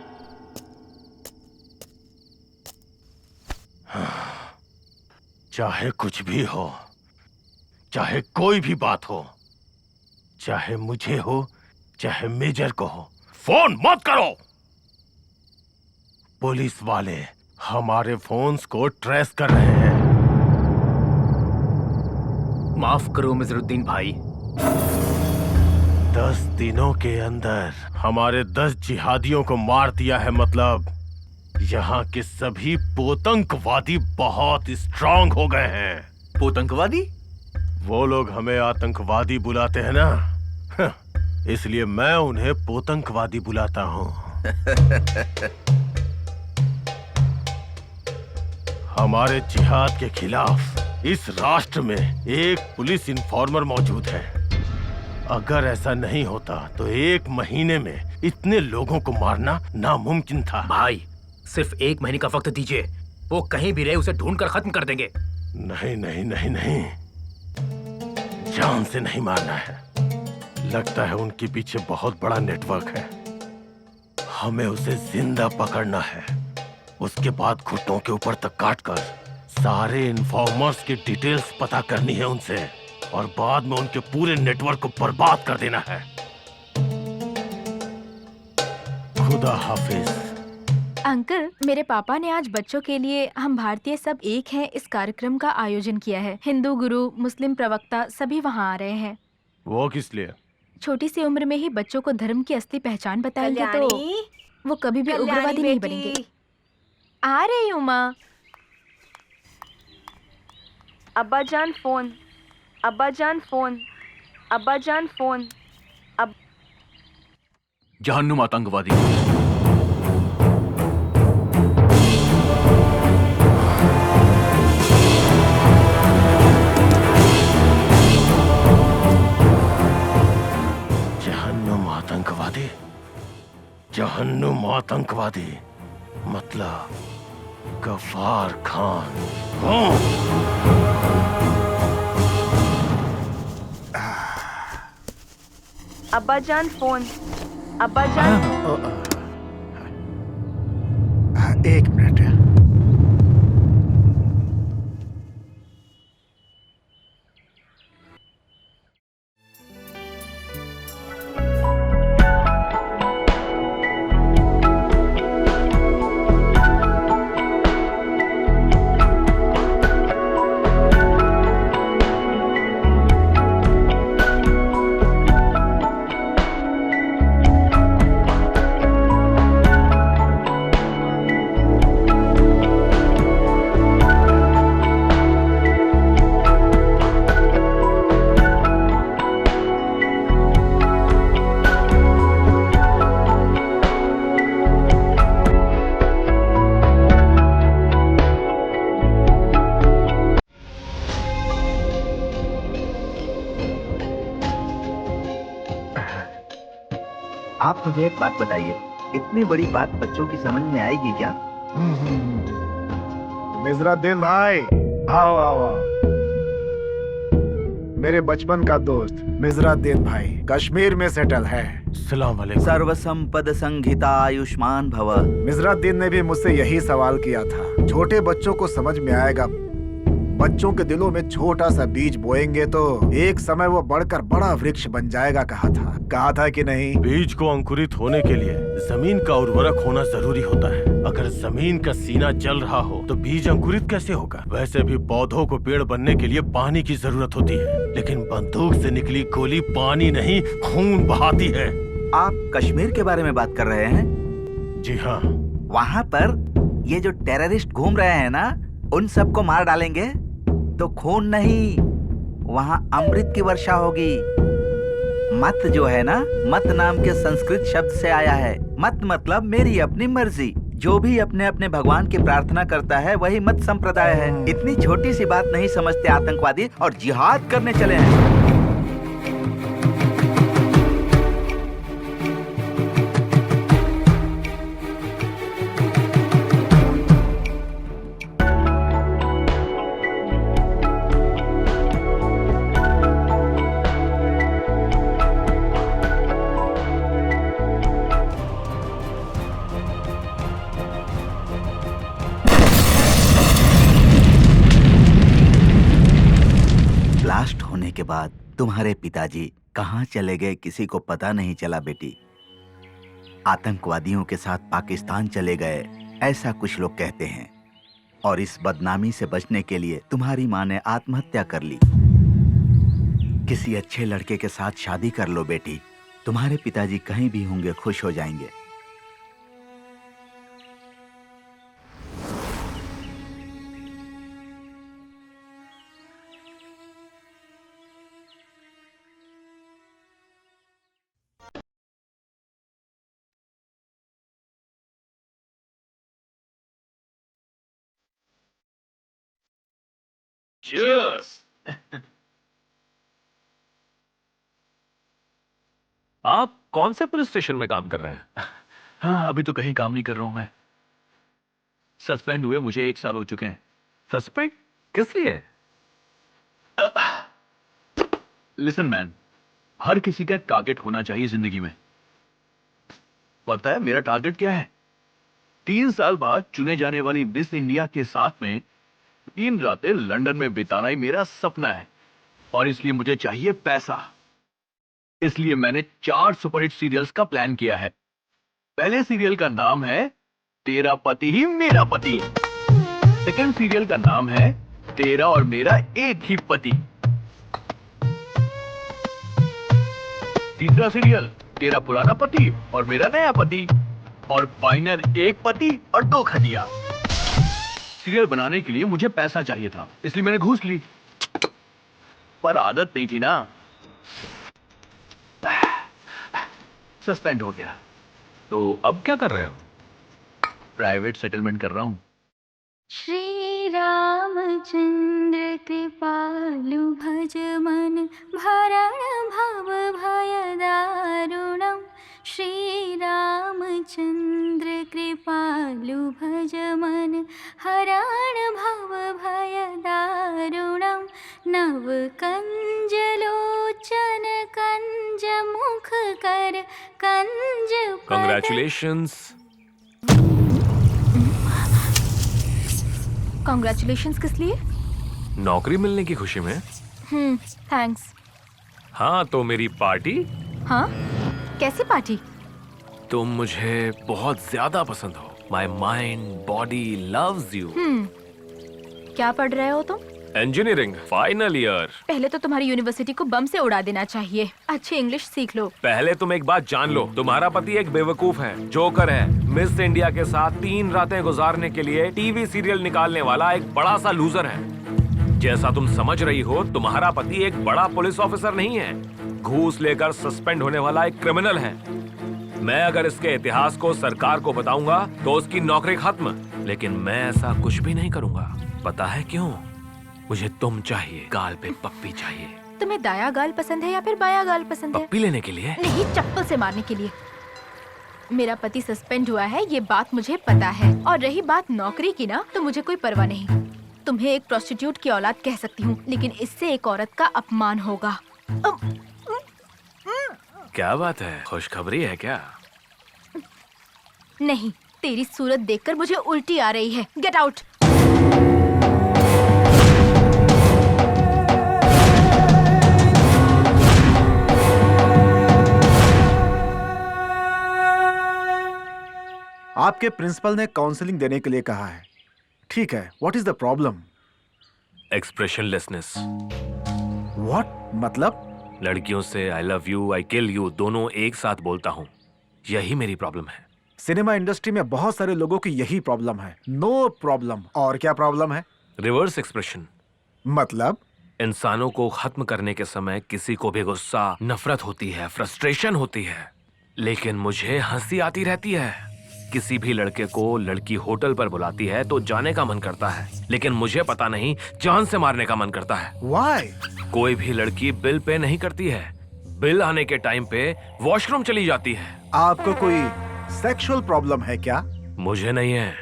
चाहे कुछ भी हो, चाहे कोई भी बात हो, चाहे मुझे हो चाहे मेजर को हो, फोन मत करो। पुलिस वाले हमारे फोन्स को ट्रेस कर रहे हैं। माफ करो मिजरुद्दीन भाई। 10 दिनों के अंदर हमारे 10 जिहादियों को मार दिया है, मतलब यहाँ के सभी पोतंकवादी बहुत स्ट्रांग हो गए हैं। पोतंकवादी? वो लोग हमें आतंकवादी बुलाते हैं ना, इसलिए मैं उन्हें पोतंकवादी बुलाता हूँ। हमारे जिहाद के खिलाफ इस राष्ट्र में एक पुलिस इन्फॉर्मर मौजूद है। अगर ऐसा नहीं होता तो 1 महीने में इतने लोगों को मारना नामुमकिन था। भाई सिर्फ 1 महीने का वक्त दीजिए, वो कहीं भी रहे उसे ढूंढकर खत्म कर देंगे। नहीं नहीं नहीं नहीं, जान से नहीं मारना है। लगता है उनके पीछे बहुत बड़ा नेटवर्क है। हमें उसे जिंदा पकड़ना है, उसके बाद घुटनों के ऊपर तक काटकर सारे इन्फॉर्मर्स की डिटेल्स पता करनी है उनसे, और बाद में उनके पूरे नेटवर्क को बर्बाद कर देना है। खुदा हाफिज। अंकल, मेरे पापा ने आज बच्चों के लिए हम भारतीय सब एक हैं इस कार्यक्रम का आयोजन किया है। हिंदू गुरु, मुस्लिम प्रवक्ता सभी वहाँ आ रहे हैं। वो किस लिए? छोटी सी उम्र में ही बच्चों को धर्म की असली पहचान बताएंगे तो वो कभी भी उग्रवादी नहीं बनेंगे। आ रही हूँ माँ। अब्बा जान फोन, अब्बा जान फोन, अब्बा जान फोन। जहन्नुम आतंकवादी। जहन्नुम आतंकवादी? जहन्नुम आतंकवादी मतलब गफ्फार खान। अब्बा जान फोन, अब्बा जान। 1 मिनट। आप मुझे एक बात बताइए, इतनी बड़ी बात बच्चों की समझ में आएगी क्या? मिजराद्दीन भाई, आओ आओ आओ। मेरे बचपन का दोस्त मिजराद्दीन भाई कश्मीर में सेटल है। सलाम अलैकुम। सर्वसंपद संहिता आयुष्मान भव। मिजराद्दीन ने भी मुझसे यही सवाल किया था। छोटे बच्चों को समझ में आएगा, बच्चों के दिलों में छोटा सा बीज बोएंगे तो एक समय वो बढ़कर बड़ा वृक्ष बन जाएगा। कहा था कि नहीं? बीज को अंकुरित होने के लिए जमीन का उर्वरक होना जरूरी होता है। अगर जमीन का सीना जल रहा हो तो बीज अंकुरित कैसे होगा? वैसे भी पौधों को पेड़ बनने के लिए पानी की जरूरत होती है, लेकिन बंदूक से निकली गोली पानी नहीं खून बहाती है। आप कश्मीर के बारे में बात कर रहे हैं? जी हाँ। वहाँ पर ये जो टेररिस्ट घूम रहे हैं ना, उन सबको मार डालेंगे तो खून नहीं, वहाँ अमृत की वर्षा होगी। मत जो है ना, मत नाम के संस्कृत शब्द से आया है। मत मतलब मेरी अपनी मर्जी। जो भी अपने अपने भगवान की प्रार्थना करता है वही मत संप्रदाय है। इतनी छोटी सी बात नहीं समझते आतंकवादी और जिहाद करने चले हैं। ब्लास्ट होने के बाद तुम्हारे पिताजी कहाँ चले गए किसी को पता नहीं चला बेटी। आतंकवादियों के साथ पाकिस्तान चले गए, ऐसा कुछ लोग कहते हैं। और इस बदनामी से बचने के लिए तुम्हारी माँ ने आत्महत्या कर ली। किसी अच्छे लड़के के साथ शादी कर लो बेटी, तुम्हारे पिताजी कहीं भी होंगे खुश हो जाएंगे। Cheers! आप कौन से पुलिस स्टेशन में काम कर रहे हैं? हाँ, अभी तो कहीं काम नहीं कर रहा हूं मैं। सस्पेंड हुए मुझे 1 साल हो चुके हैं। सस्पेंड? किस लिए? लिसन मैन, हर किसी का टारगेट होना चाहिए जिंदगी में। पता है मेरा टारगेट क्या है? 3 साल बाद चुने जाने वाली मिस इंडिया के साथ में 3 रातें लंदन में बिताना ही मेरा सपना है। और इसलिए मुझे चाहिए पैसा। इसलिए मैंने 4 सुपरहिट सीरियल्स का प्लान किया है। पहले सीरियल का नाम है तेरा पति ही मेरा पति। सेकंड सीरियल का नाम है तेरा और मेरा एक ही पति। तीसरा सीरियल तेरा पुराना पति और मेरा नया पति। और फाइनल एक पति और 2 खदिया। सीरियल बनाने के लिए मुझे पैसा चाहिए था, इसलिए मैंने घूस ली। पर आदत नहीं थी ना। सस्पेंड हो गया। तो अब क्या कर रहे हो? प्राइवेट सेटलमेंट कर रहा हूं। श्री रामचंद्र कृपालु भज मन भरण भव भय दारुणम। श्री रामचंद्र कृपालु भज मन हरण भव भय दारुणम। नव कंज लोचन कंज मुख कर कंज पद। Congratulations! कॉन्ग्रेचुलेशंस किस लिए? नौकरी मिलने की खुशी में। थैंक्स। हाँ, तो मेरी पार्टी? हाँ, कैसी पार्टी? तुम मुझे बहुत ज्यादा पसंद हो। My mind body loves you. क्या पढ़ रहे हो तुम? Engineering final year. पहले तो तुम्हारी यूनिवर्सिटी को बम से उड़ा देना चाहिए। अच्छी इंग्लिश सीख लो। पहले तुम एक बात जान लो, तुम्हारा पति एक बेवकूफ है, जोकर है, मिस इंडिया के साथ 3 रातें गुजारने के लिए टीवी सीरियल निकालने वाला एक बड़ा सा लूजर है। जैसा तुम समझ रही हो, तुम्हारा पति एक बड़ा पुलिस ऑफिसर नहीं है, घूस लेकर सस्पेंड होने वाला एक क्रिमिनल है। मैं अगर इसके इतिहास को सरकार को बताऊंगा तो उसकी नौकरी खत्म, लेकिन मैं ऐसा कुछ भी नहीं करूंगा। पता है क्यों? मुझे तुम चाहिए, गाल पे पप्पी चाहिए। तुम्हें दाया गाल पसंद है या फिर बाया गाल पसंद है? पप्पी लेने के लिए? नहीं, चप्पल से मारने के लिए। मेरा पति सस्पेंड हुआ है, ये बात मुझे पता है। और रही बात नौकरी की ना, तो मुझे कोई परवाह नहीं। तुम्हें एक प्रोस्टिट्यूट की औलाद कह सकती हूँ, लेकिन इससे एक औरत का अपमान होगा। क्या बात है, खुशखबरी है क्या? नहीं, तेरी सूरत देखकर मुझे उल्टी आ रही है। Get out. आपके प्रिंसिपल ने काउंसलिंग देने के लिए कहा है। ठीक है, what is the problem? Expressionlessness. What मतलब? लड़कियों से I love you, I kill you दोनों एक साथ बोलता हूँ, यही मेरी प्रॉब्लम है। सिनेमा इंडस्ट्री में बहुत सारे लोगों की यही प्रॉब्लम है। No problem. और क्या प्रॉब्लम है? Reverse expression. मतलब? इंसानों को खत्म करने के समय किसी को भी गुस्सा, नफरत होती है, फ्रस्ट्रेशन होती है, लेकिन मुझे हंसी आती रहती है। किसी भी लड़के को लड़की होटल पर बुलाती है तो जाने का मन करता है, लेकिन मुझे पता नहीं जान से मारने का मन करता है। Why? कोई भी लड़की बिल पे नहीं करती है, बिल आने के टाइम पे वॉशरूम चली जाती है। आपको कोई सेक्सुअल प्रॉब्लम है क्या? मुझे नहीं है,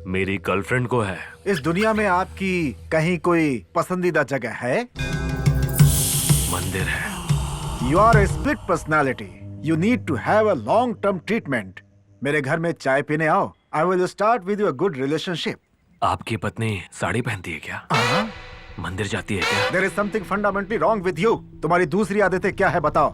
मेरी गर्लफ्रेंड को है। इस दुनिया में आपकी कहीं कोई पसंदीदा जगह है? मंदिर है। You are a split personality. You need to have a long-term treatment. मेरे घर में चाय पीने आओ। I will start with you a good relationship. आपकी पत्नी साड़ी पहनती है क्या? मंदिर जाती है क्या? There is something fundamentally wrong with you. तुम्हारी दूसरी आदतें क्या है बताओ?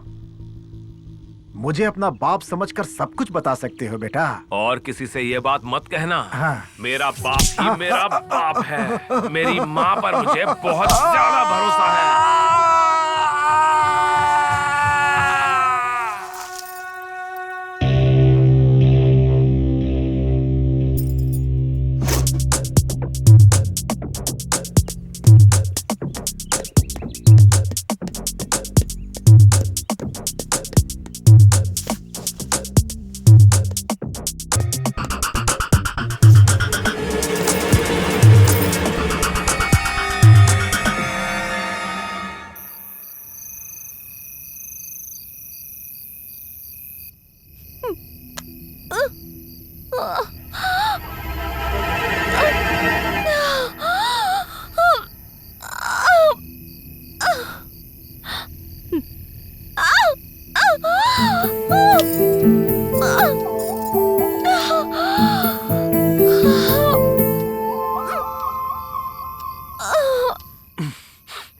मुझे अपना बाप समझकर सब कुछ बता सकते हो बेटा। और किसी से ये बात मत कहना। हाँ। मेरा बाप ही मेरा बाप है। मेरी माँ पर मुझे बहुत ज्यादा भरोसा है।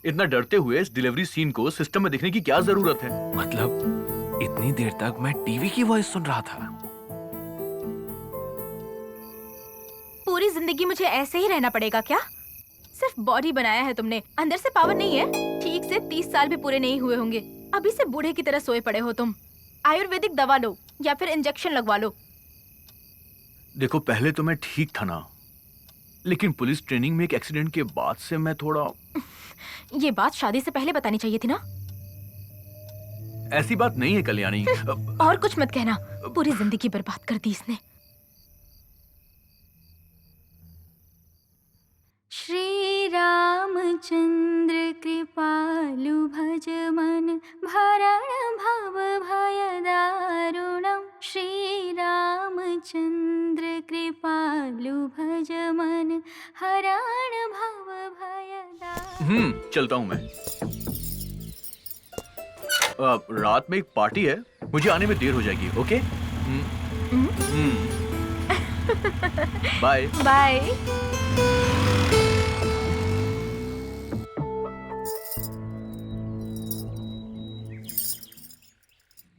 इतना डरते हुए इस डिलीवरी सीन को सिस्टम में देखने की क्या जरूरत है? मतलब इतनी देर तक मैं टीवी की वॉइस सुन रहा था। पूरी जिंदगी मुझे ऐसे ही रहना पड़ेगा क्या? सिर्फ बॉडी बनाया है तुमने, अंदर से पावर नहीं है। ठीक से 30 साल भी पूरे नहीं हुए होंगे, अभी से बूढ़े की तरह सोए पड़े हो तुम। आयुर्वेदिक दवा लो या फिर इंजेक्शन लगवा लो। देखो, पहले तो मैं ठीक था ना, लेकिन पुलिस ट्रेनिंग में एक एक्सीडेंट के बाद से मैं थोड़ा... ये बात शादी से पहले बतानी चाहिए थी ना। ऐसी बात नहीं है कल्याणी। और कुछ मत कहना, पूरी जिंदगी बर्बाद कर दी इसने। श्री रामचंद्र कृपालु भज मन भरण भव भय दारुणम। श्री रामचंद्र कृपालु भज मन हरण भव भय दारुणम। चलता हूँ मैं। रात में एक पार्टी है, मुझे आने में देर हो जाएगी। Okay, bye bye.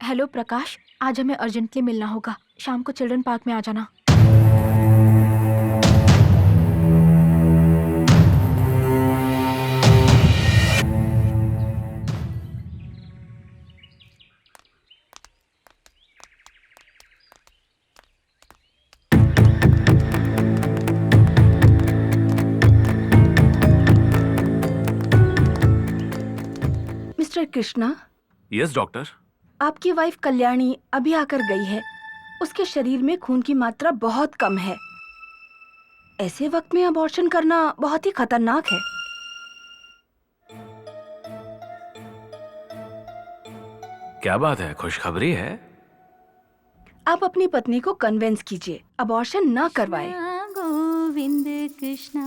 Hello Prakash, आज हमें अर्जेंटली मिलना होगा। शाम को चिल्ड्रन पार्क में आ जाना। मिस्टर कृष्णा। Yes doctor. आपकी वाइफ कल्याणी अभी आकर गई है। उसके शरीर में खून की मात्रा बहुत कम है। ऐसे वक्त में अबॉर्शन करना बहुत ही खतरनाक है। क्या बात है, खुशखबरी है? आप अपनी पत्नी को कन्विंस कीजिए, अबॉर्शन ना करवाए। गोविंद कृष्ण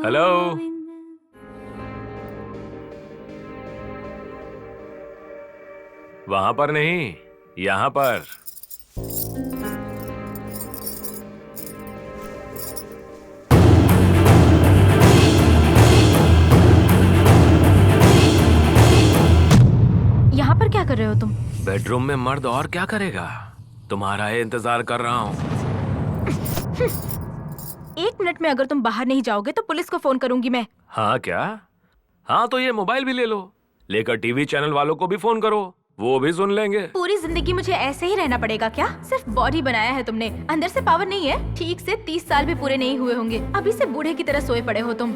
हेलो। वहां पर नहीं, यहाँ पर। यहाँ पर क्या कर रहे हो तुम? बेडरूम में मर्द और क्या करेगा? तुम्हारा ही इंतजार कर रहा हूँ। 1 मिनट में अगर तुम बाहर नहीं जाओगे तो पुलिस को फोन करूंगी मैं। हाँ क्या? हाँ तो ये मोबाइल भी ले लो, लेकर टीवी चैनल वालों को भी फोन करो, वो भी सुन लेंगे। पूरी जिंदगी मुझे ऐसे ही रहना पड़ेगा क्या? सिर्फ बॉडी बनाया है तुमने, अंदर से पावर नहीं है। ठीक से 30 साल भी पूरे नहीं हुए होंगे, अभी से बूढ़े की तरह सोए पड़े हो तुम।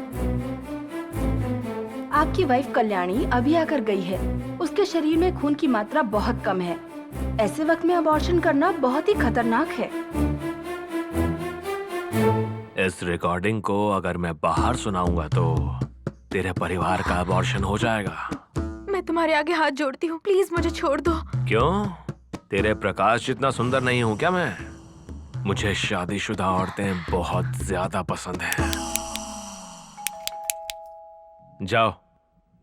आपकी वाइफ कल्याणी अभी आकर गई है। उसके शरीर में खून की मात्रा बहुत कम है। ऐसे वक्त में अबॉर्शन करना बहुत ही खतरनाक है। इस रिकॉर्डिंग को अगर मैं बाहर सुनाऊंगा तो तेरे परिवार का अबॉर्शन हो जाएगा। मैं तुम्हारे आगे हाथ जोड़ती हूँ, प्लीज मुझे छोड़ दो। क्यों? तेरे प्रकाश जितना सुंदर नहीं हूँ क्या मैं? मुझे शादीशुदा औरतें बहुत ज्यादा पसंद हैं। जाओ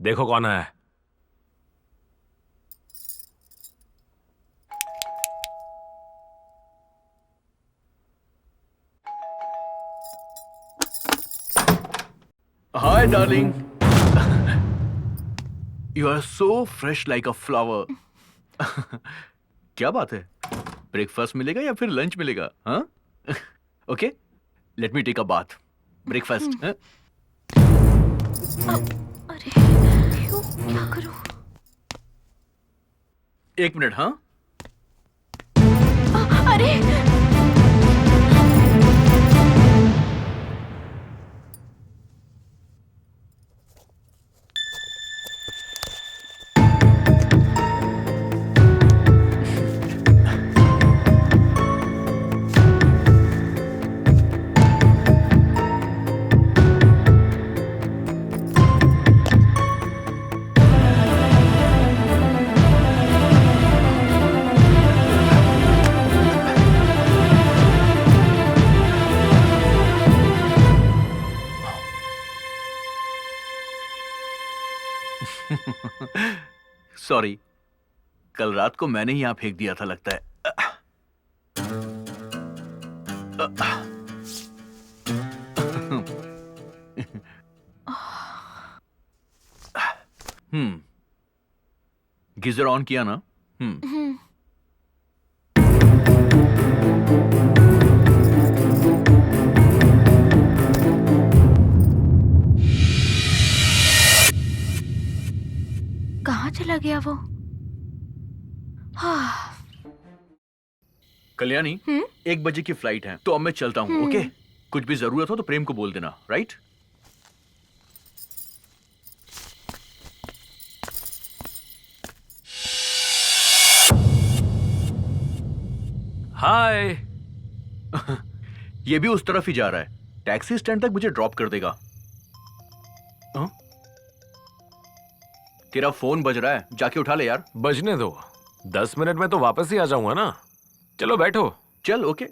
देखो कौन है। Hi darling, you are so fresh like a flower. क्या बात है, ब्रेकफास्ट मिलेगा या फिर लंच मिलेगा? हाँ okay, let me take a bath. Breakfast. अरे क्यों, क्या करूं? 1 मिनट। हाँ अरे सॉरी, कल रात को मैंने ही यहां फेंक दिया था लगता है। गीजर ऑन किया ना? कहाँ चला गया वो? हाँ। कल्याणी, 1 बजे की फ्लाइट है तो अब मैं चलता हूँ। ओके, कुछ भी जरूरत हो तो प्रेम को बोल देना, राइट? हाय। ये भी उस तरफ ही जा रहा है। टैक्सी स्टैंड तक मुझे ड्रॉप कर देगा। हाँ? तेरा फोन बज रहा है, जाके उठा ले यार। बजने दो, 10 मिनट में तो वापस ही आ जाऊंगा ना। चलो बैठो। चल ओके।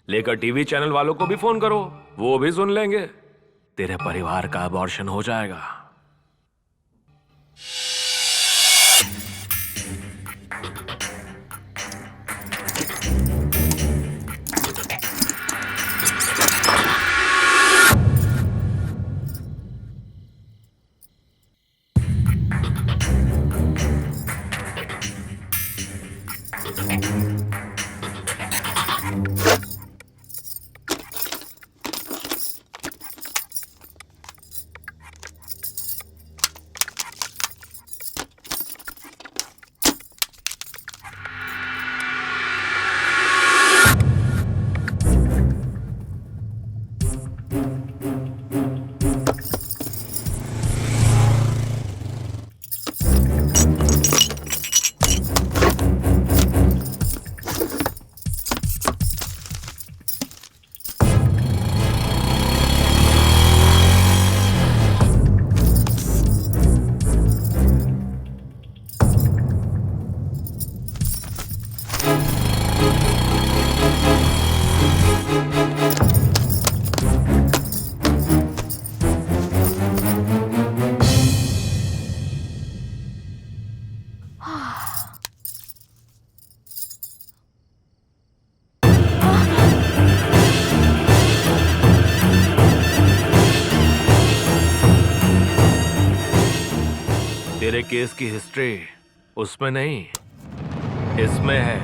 लेकर टीवी चैनल वालों को भी फोन करो, वो भी सुन लेंगे। तेरे परिवार का अबॉर्शन हो जाएगा। तेरे केस की हिस्ट्री उसमें नहीं, इसमें है।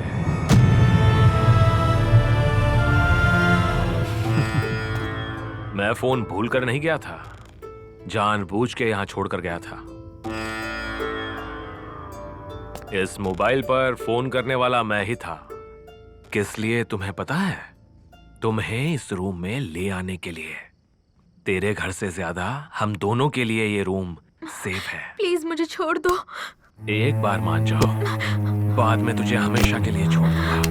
मैं फोन भूल कर नहीं गया था, जानबूझ के यहां छोड़कर गया था। इस मोबाइल पर फोन करने वाला मैं ही था। किस लिए तुम्हें पता है? तुम्हें इस रूम में ले आने के लिए। तेरे घर से ज्यादा हम दोनों के लिए ये रूम सेफ है। प्लीज मुझे छोड़ दो। एक बार मान जाओ, बाद में तुझे हमेशा के लिए छोड़ दूंगा।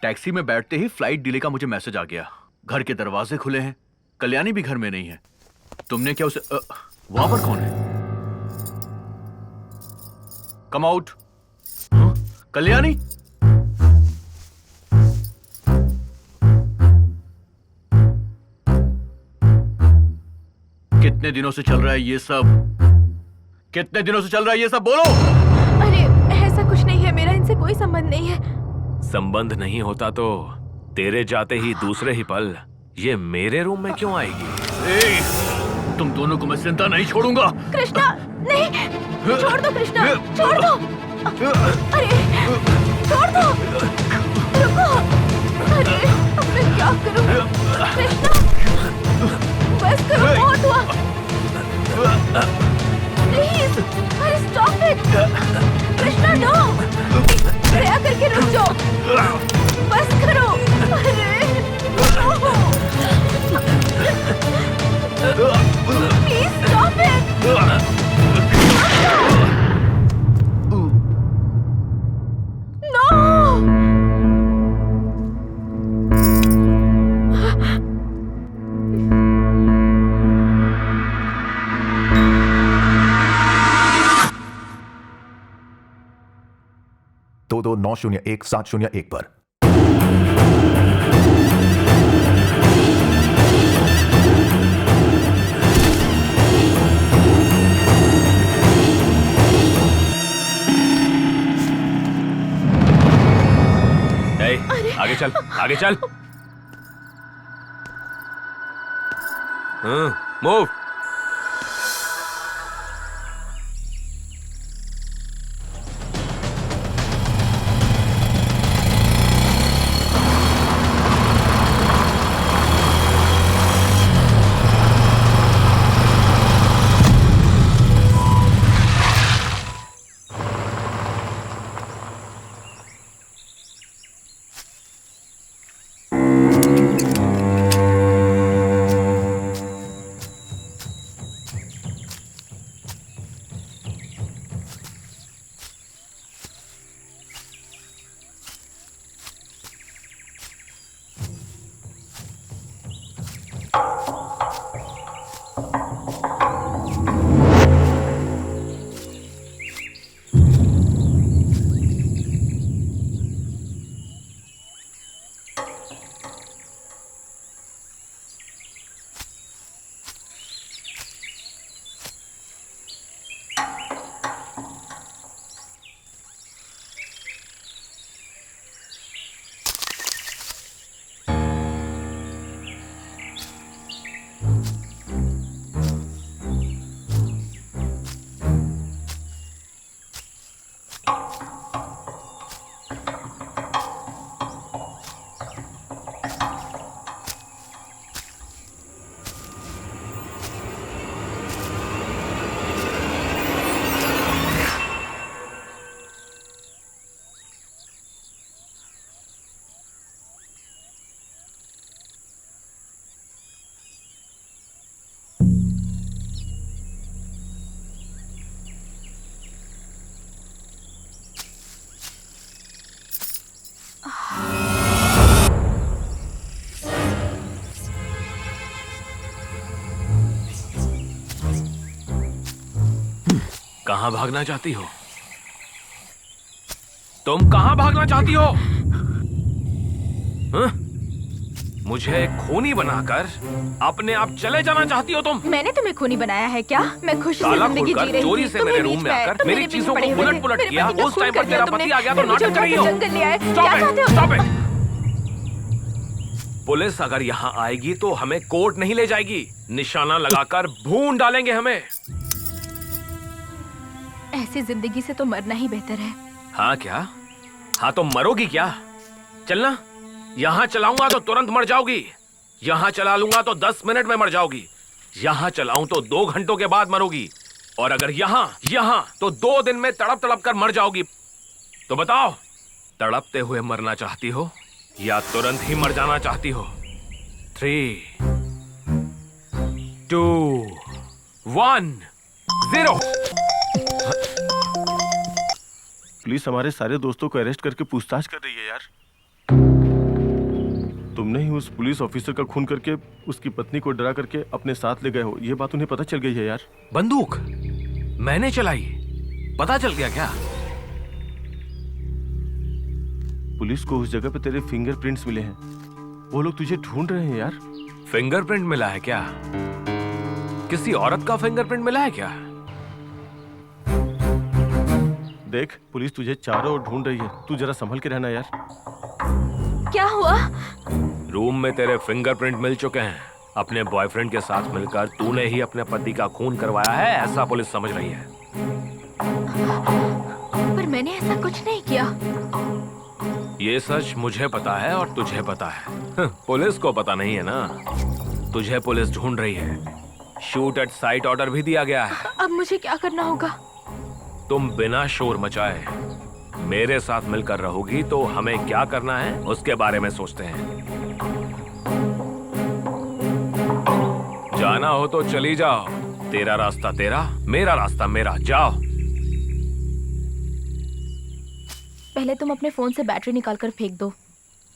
टैक्सी में बैठते ही फ्लाइट डिले का मुझे मैसेज आ गया। घर के दरवाजे खुले हैं, कल्याणी भी घर में नहीं है। तुमने क्या उसे वहां पर कौन है? Come out. कल्याणी, कितने दिनों से चल रहा है ये सब? कितने दिनों से चल रहा है ये सब? बोलो। अरे ऐसा कुछ नहीं है, मेरा इनसे कोई संबंध नहीं है। संबंध नहीं होता तो तेरे जाते ही दूसरे ही पल ये मेरे रूम में क्यों आएगी? तुम दोनों को मैं जिंदा नहीं छोड़ूंगा। कृष्णा, नहीं, छोड़ दो कृष्णा, छोड़ दो। अरे छोड़ दो, रुको। अरे अब मैं क्या करूं? कृष्णा, बस करो, बहुत हुआ। प्लीज, अरे स्टॉप इट। कृष्णा, नो, दया करके रुक जाओ, बस करो। अरे प्लीज स्टॉप इट। नो। दो 901-701 पर। आगे चल, आगे चल। मूव। कहां भागना चाहती हो? तुम कहां भागना चाहती हो? हाँ? मुझे खूनी बनाकर अपने आप चले जाना चाहती हो तुम? मैंने तुम्हें खूनी बनाया है क्या? मैं खुशी से ताला जिंदगी खोलकर जी रही चोरी थी। से तुम्हें मेरे बीच रूम में में आकर मेरे मेरी पीछे चीजों पड़े को हुए थे। उलट-पुलट मेरे किया। पति का उस टाइम खून पर कर दिया तेरा तुमने। पति आ गया तो फिर मुझे नाटक कर रही उठा हो। के जंगल ले आए। क्या चाहते हो? Stop it! पुलिस अगर यहाँ आएगी तो हमें कोर्ट नहीं ले जाएगी, निशाना लगाकर भून डालेंगे हमें। ऐसी जिंदगी से तो मरना ही बेहतर है। हाँ क्या? हाँ तो मरोगी क्या? चलना, यहाँ चलाऊंगा तो तुरंत मर जाओगी, यहाँ चला लूंगा तो 10 मिनट में मर जाओगी, यहाँ चलाऊं तो 2 घंटों के बाद मरोगी, और अगर यहाँ तो 2 दिन में तड़प तड़प कर मर जाओगी। तो बताओ, तड़पते हुए मरना चाहती हो या तुरंत ही मर जाना चाहती हो? 3, 2, 1, 0। पुलिस हमारे सारे दोस्तों को अरेस्ट करके पूछताछ कर रही है यार। तुमने ही उस पुलिस ऑफिसर का खून करके उसकी पत्नी को डरा करके अपने साथ ले गए हो, ये बात उन्हें पता चल गई है यार। बंदूक मैंने चलाई, पता चल गया क्या? पुलिस को उस जगह पे तेरे फिंगरप्रिंट्स मिले हैं, वो लोग तुझे ढूंढ रहे हैं यार। फिंगरप्रिंट मिला है क्या? किसी औरत का फिंगरप्रिंट मिला है क्या? देख, पुलिस तुझे चारों ओर ढूंढ रही है, तू जरा संभल के रहना यार। क्या हुआ? रूम में तेरे फिंगरप्रिंट मिल चुके हैं। अपने बॉयफ्रेंड के साथ मिलकर तूने ही अपने पति का खून करवाया है, ऐसा पुलिस समझ रही है। पर मैंने ऐसा कुछ नहीं किया। ये सच मुझे पता है और तुझे पता है, पुलिस को पता नहीं है ना। तुझे पुलिस ढूंढ रही है, शूट एट साइट ऑर्डर भी दिया गया है। अब मुझे क्या करना होगा? तुम बिना शोर मचाए मेरे साथ मिलकर रहोगी तो हमें क्या करना है उसके बारे में सोचते हैं। जाना हो तो चली जाओ, तेरा रास्ता तेरा, मेरा रास्ता मेरा, जाओ। पहले तुम अपने फोन से बैटरी निकालकर फेंक दो।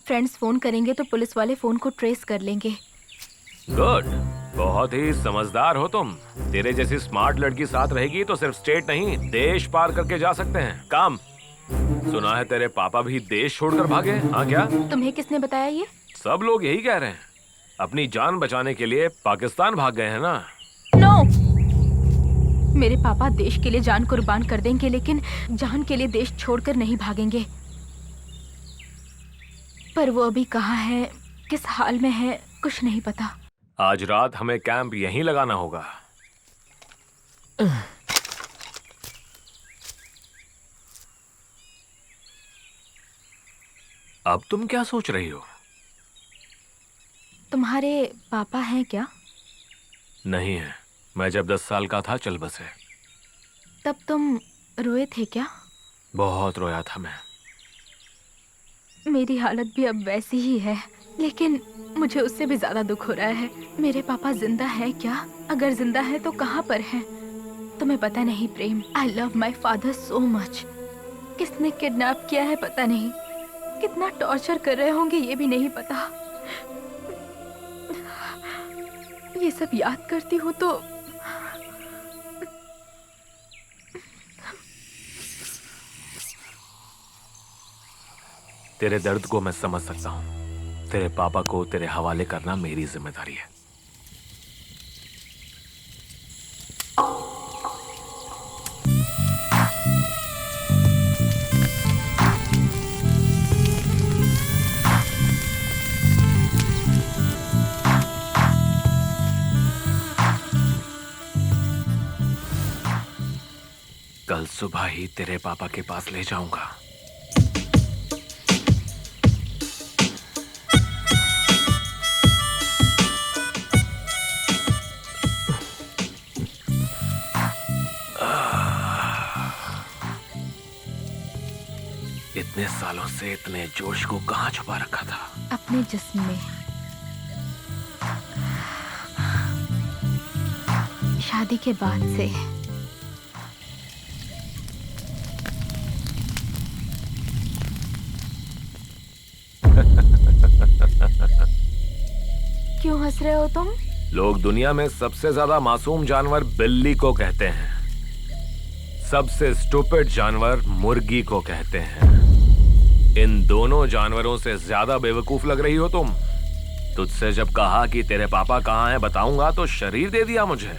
फ्रेंड्स फोन करेंगे तो पुलिस वाले फोन को ट्रेस कर लेंगे। गुड, बहुत ही समझदार हो तुम। तेरे जैसी स्मार्ट लड़की साथ रहेगी तो सिर्फ स्टेट नहीं, देश पार करके जा सकते हैं। काम सुना है तेरे पापा भी देश छोड़कर भागे? हाँ क्या? तुम्हें किसने बताया ये? सब लोग यही कह रहे हैं, अपनी जान बचाने के लिए पाकिस्तान भाग गए हैं ना। नो, मेरे पापा देश के लिए जान कुर्बान कर देंगे, लेकिन जान के लिए देश छोड़कर नहीं भागेंगे। पर वो अभी कहाँ है, किस हाल में है, कुछ नहीं पता। आज रात हमें कैंप यहीं लगाना होगा। अब तुम क्या सोच रही हो? तुम्हारे पापा हैं क्या? नहीं है, मैं जब 10 साल का था चल बसे। तब तुम रोए थे क्या? बहुत रोया था मैं। मेरी हालत भी अब वैसी ही है, लेकिन मुझे उससे भी ज्यादा दुख हो रहा है। मेरे पापा जिंदा है क्या? अगर जिंदा है तो कहाँ पर हैं? तुम्हें पता नहीं Prem, I love my father so much. किसने किडनैप किया है पता नहीं, कितना टॉर्चर कर रहे होंगे ये भी नहीं पता। ये सब याद करती हूँ तो तेरे दर्द को मैं समझ सकता हूँ। तेरे पापा को तेरे हवाले करना मेरी जिम्मेदारी है। कल सुबह ही तेरे पापा के पास ले जाऊंगा। इतने सालों से इतने जोश को कहाँ छुपा रखा था? अपने जिस्म में। शादी के बाद से। क्यों हंस रहे हो तुम? लोग दुनिया में सबसे ज्यादा मासूम जानवर बिल्ली को कहते हैं। सबसे स्टूपिड जानवर मुर्गी को कहते हैं। इन दोनों जानवरों से ज्यादा बेवकूफ लग रही हो तुम। तुझसे जब कहा कि तेरे पापा कहाँ हैं बताऊंगा तो शरीर दे दिया मुझे।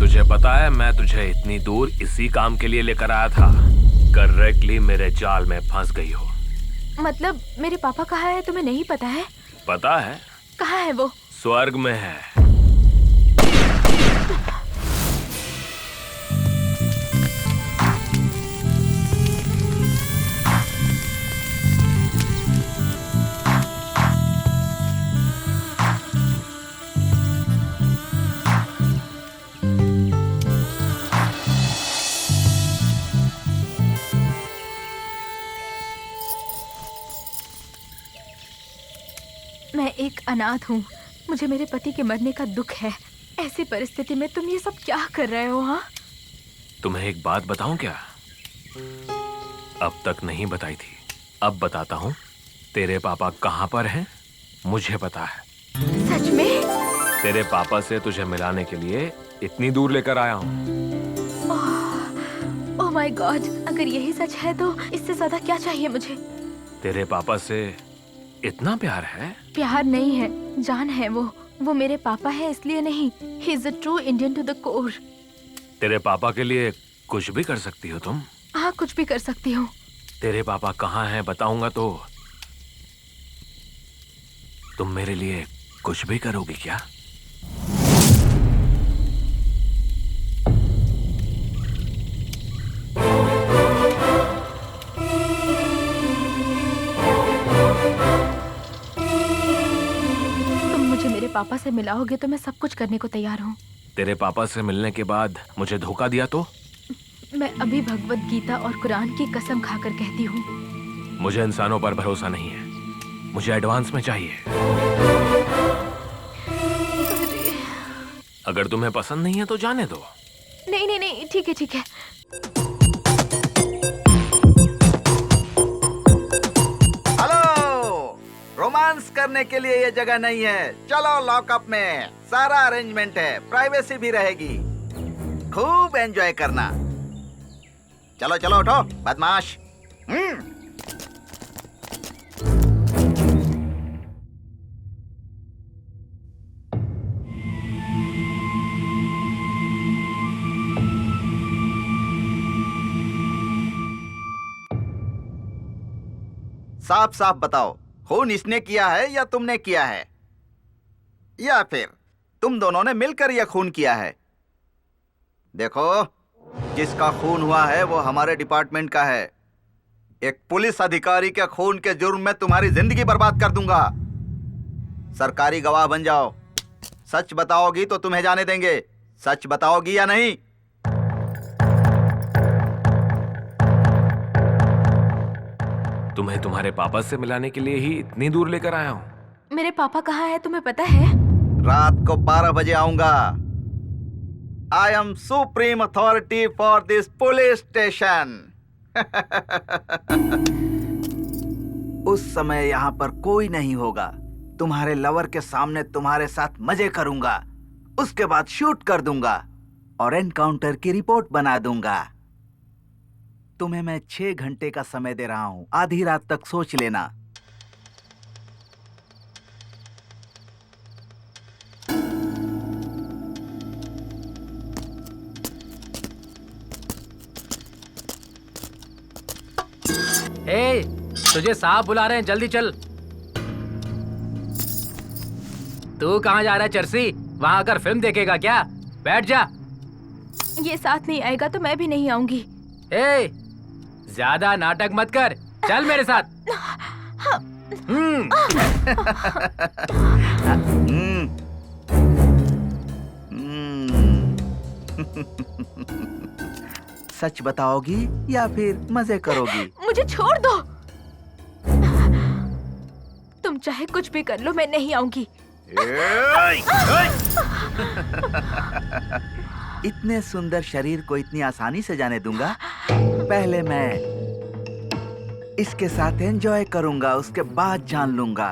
तुझे पता है मैं तुझे इतनी दूर इसी काम के लिए लेकर आया था। करेक्टली मेरे जाल में फंस गई हो। मतलब मेरे पापा कहाँ है तुम्हें नहीं पता है? पता है। कहाँ है वो? स्वर्ग में है। मैं एक अनाथ हूँ। मुझे मेरे पति के मरने का दुख है। ऐसी परिस्थिति में तुम ये सब क्या कर रहे हो? हाँ, तुम्हें एक बात बताऊं क्या? अब तक नहीं बताई थी, अब बताता हूँ। तेरे पापा कहाँ पर हैं मुझे पता है। सच में? तेरे पापा से तुझे मिलाने के लिए इतनी दूर लेकर आया हूँ। ओह माय गॉड, अगर यही सच है तो इससे ज्यादा क्या चाहिए मुझे? तेरे पापा से इतना प्यार है? प्यार नहीं है, जान है वो मेरे पापा है इसलिए नहीं। He is a true Indian to the core. तेरे पापा के लिए कुछ भी कर सकती हो तुम? हाँ, कुछ भी कर सकती हूँ। तेरे पापा कहाँ हैं बताऊंगा तो तुम मेरे लिए कुछ भी करोगी क्या? पापा से मिलाओगे तो मैं सब कुछ करने को तैयार हूँ। तेरे पापा से मिलने के बाद मुझे धोखा दिया तो? मैं अभी भगवत गीता और कुरान की कसम खाकर कहती हूँ। मुझे इंसानों पर भरोसा नहीं है, मुझे एडवांस में चाहिए। अगर तुम्हें पसंद नहीं है तो जाने दो। नहीं नहीं नहीं, ठीक है ठीक है। रोमांस करने के लिए ये जगह नहीं है। चलो लॉकअप में, सारा अरेंजमेंट है, प्राइवेसी भी रहेगी। खूब एंजॉय करना। चलो चलो उठो बदमाश। साफ साफ बताओ, खून इसने किया है या तुमने किया है, या फिर तुम दोनों ने मिलकर यह खून किया है? देखो, जिसका खून हुआ है वो हमारे डिपार्टमेंट का है। एक पुलिस अधिकारी के खून के जुर्म में तुम्हारी जिंदगी बर्बाद कर दूंगा। सरकारी गवाह बन जाओ। सच बताओगी तो तुम्हें जाने देंगे। सच बताओगी या नहीं? तुम्हें तुम्हारे पापा से मिलाने के लिए ही इतनी दूर लेकर आया हूँ। मेरे पापा कहाँ हैं तुम्हें पता है? रात को 12 बजे आऊंगा। I am supreme authority for this police station. उस समय यहाँ पर कोई नहीं होगा। तुम्हारे लवर के सामने तुम्हारे साथ मजे करूंगा, उसके बाद शूट कर दूंगा और एनकाउंटर की रिपोर्ट बना दूंगा। तुम्हें मैं 6 घंटे का समय दे रहा हूं, आधी रात तक सोच लेना। ए, तुझे साहब बुला रहे हैं, जल्दी चल। तू कहाँ जा रहा है चर्सी? वहां आकर फिल्म देखेगा क्या? बैठ जा। ये साथ नहीं आएगा तो मैं भी नहीं आऊंगी। ए, ज्यादा नाटक मत कर, चल मेरे साथ। सच बताओगी या फिर मजे करोगी? मुझे छोड़ दो। तुम चाहे कुछ भी कर लो, मैं नहीं आऊंगी। इतने सुंदर शरीर को इतनी आसानी से जाने दूंगा? पहले मैं इसके साथ एंजॉय करूंगा, उसके बाद जान लूंगा।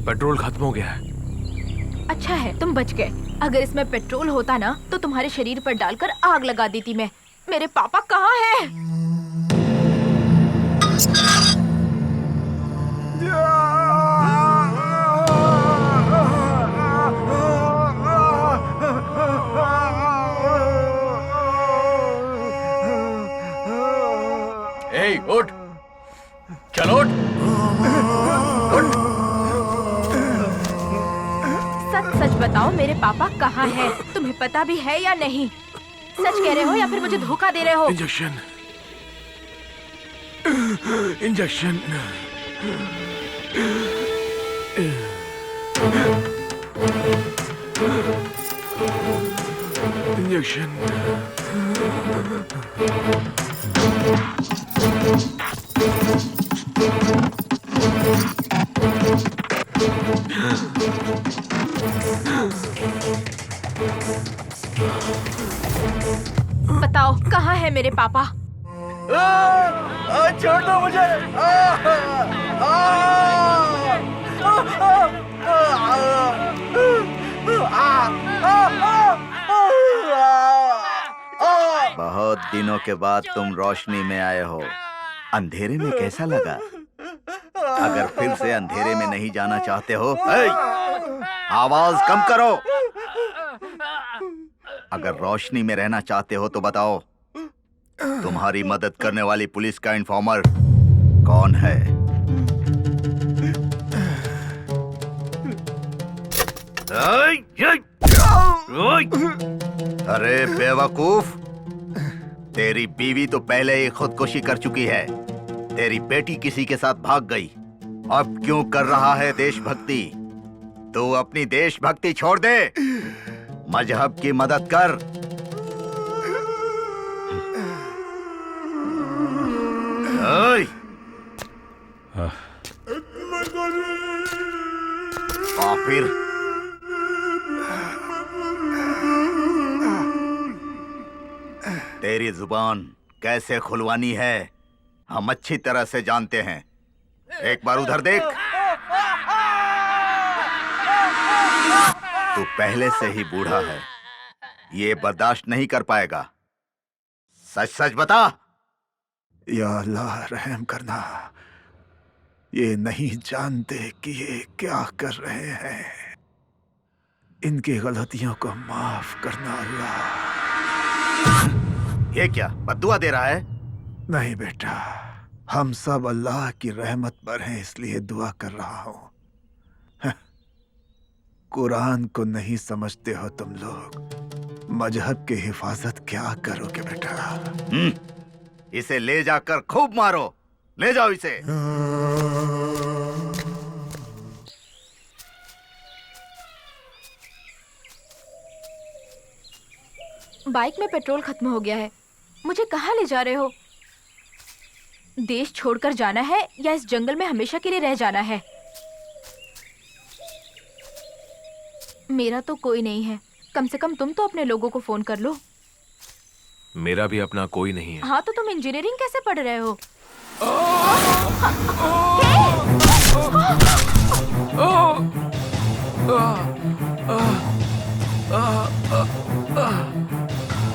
पेट्रोल खत्म हो गया है। अच्छा है तुम बच गए। अगर इसमें पेट्रोल होता ना तो तुम्हारे शरीर पर डालकर आग लगा देती मैं। मेरे पापा कहाँ हैं? ए, उठ, चलो उठ, उठ। सच सच बताओ मेरे पापा कहाँ हैं? तुम्हें पता भी है या नहीं? सच कह रहे हो या फिर मुझे धोखा दे रहे हो? Injection, injection, injection. बताओ कहाँ है मेरे पापा? छोड़ दो मुझे। बहुत दिनों के बाद तुम रोशनी में आए हो। अंधेरे में कैसा लगा? अगर फिर से अंधेरे में नहीं जाना चाहते हो, आवाज कम करो। अगर रोशनी में रहना चाहते हो तो बताओ, तुम्हारी मदद करने वाली पुलिस का इन्फॉर्मर कौन है? अरे बेवकूफ, तेरी बीवी तो पहले ही खुदकुशी कर चुकी है। तेरी बेटी किसी के साथ भाग गई। अब क्यों कर रहा है देशभक्ति? तू अपनी देशभक्ति छोड़ दे, मजहब की मदद कर। काफिर, तेरी जुबान कैसे खुलवानी है हम अच्छी तरह से जानते हैं। एक बार उधर देख। तू पहले से ही बूढ़ा है, ये बर्दाश्त नहीं कर पाएगा। सच सच बता। या अल्लाह रहम करना, ये नहीं जानते कि ये क्या कर रहे हैं। इनकी गलतियों को माफ करना अल्लाह। ये क्या बद्दुआ दे रहा है? नहीं बेटा, हम सब अल्लाह की रहमत पर हैं इसलिए दुआ कर रहा हूं। कुरान को नहीं समझते हो तुम लोग। मजहब की हिफाजत क्या करोगे बेटा? इसे ले जाकर खूब मारो। ले जाओ इसे। बाइक में पेट्रोल खत्म हो गया है। मुझे कहाँ ले जा रहे हो? देश छोड़कर जाना है या इस जंगल में हमेशा के लिए रह जाना है? मेरा तो कोई नहीं है। कम से कम तुम तो अपने लोगों को फोन कर लो। मेरा भी अपना कोई नहीं है। हाँ तो तुम इंजीनियरिंग कैसे पढ़ रहे हो?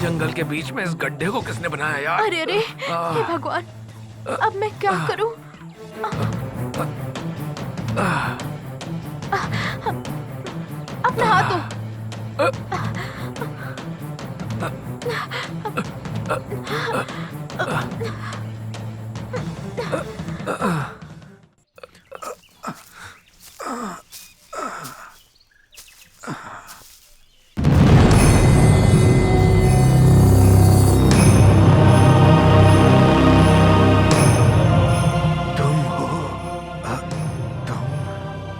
जंगल के बीच में इस गड्ढे को किसने बनाया यार? अरे अरे, हे भगवान, अब मैं क्या करूं? अपना हाथ दो।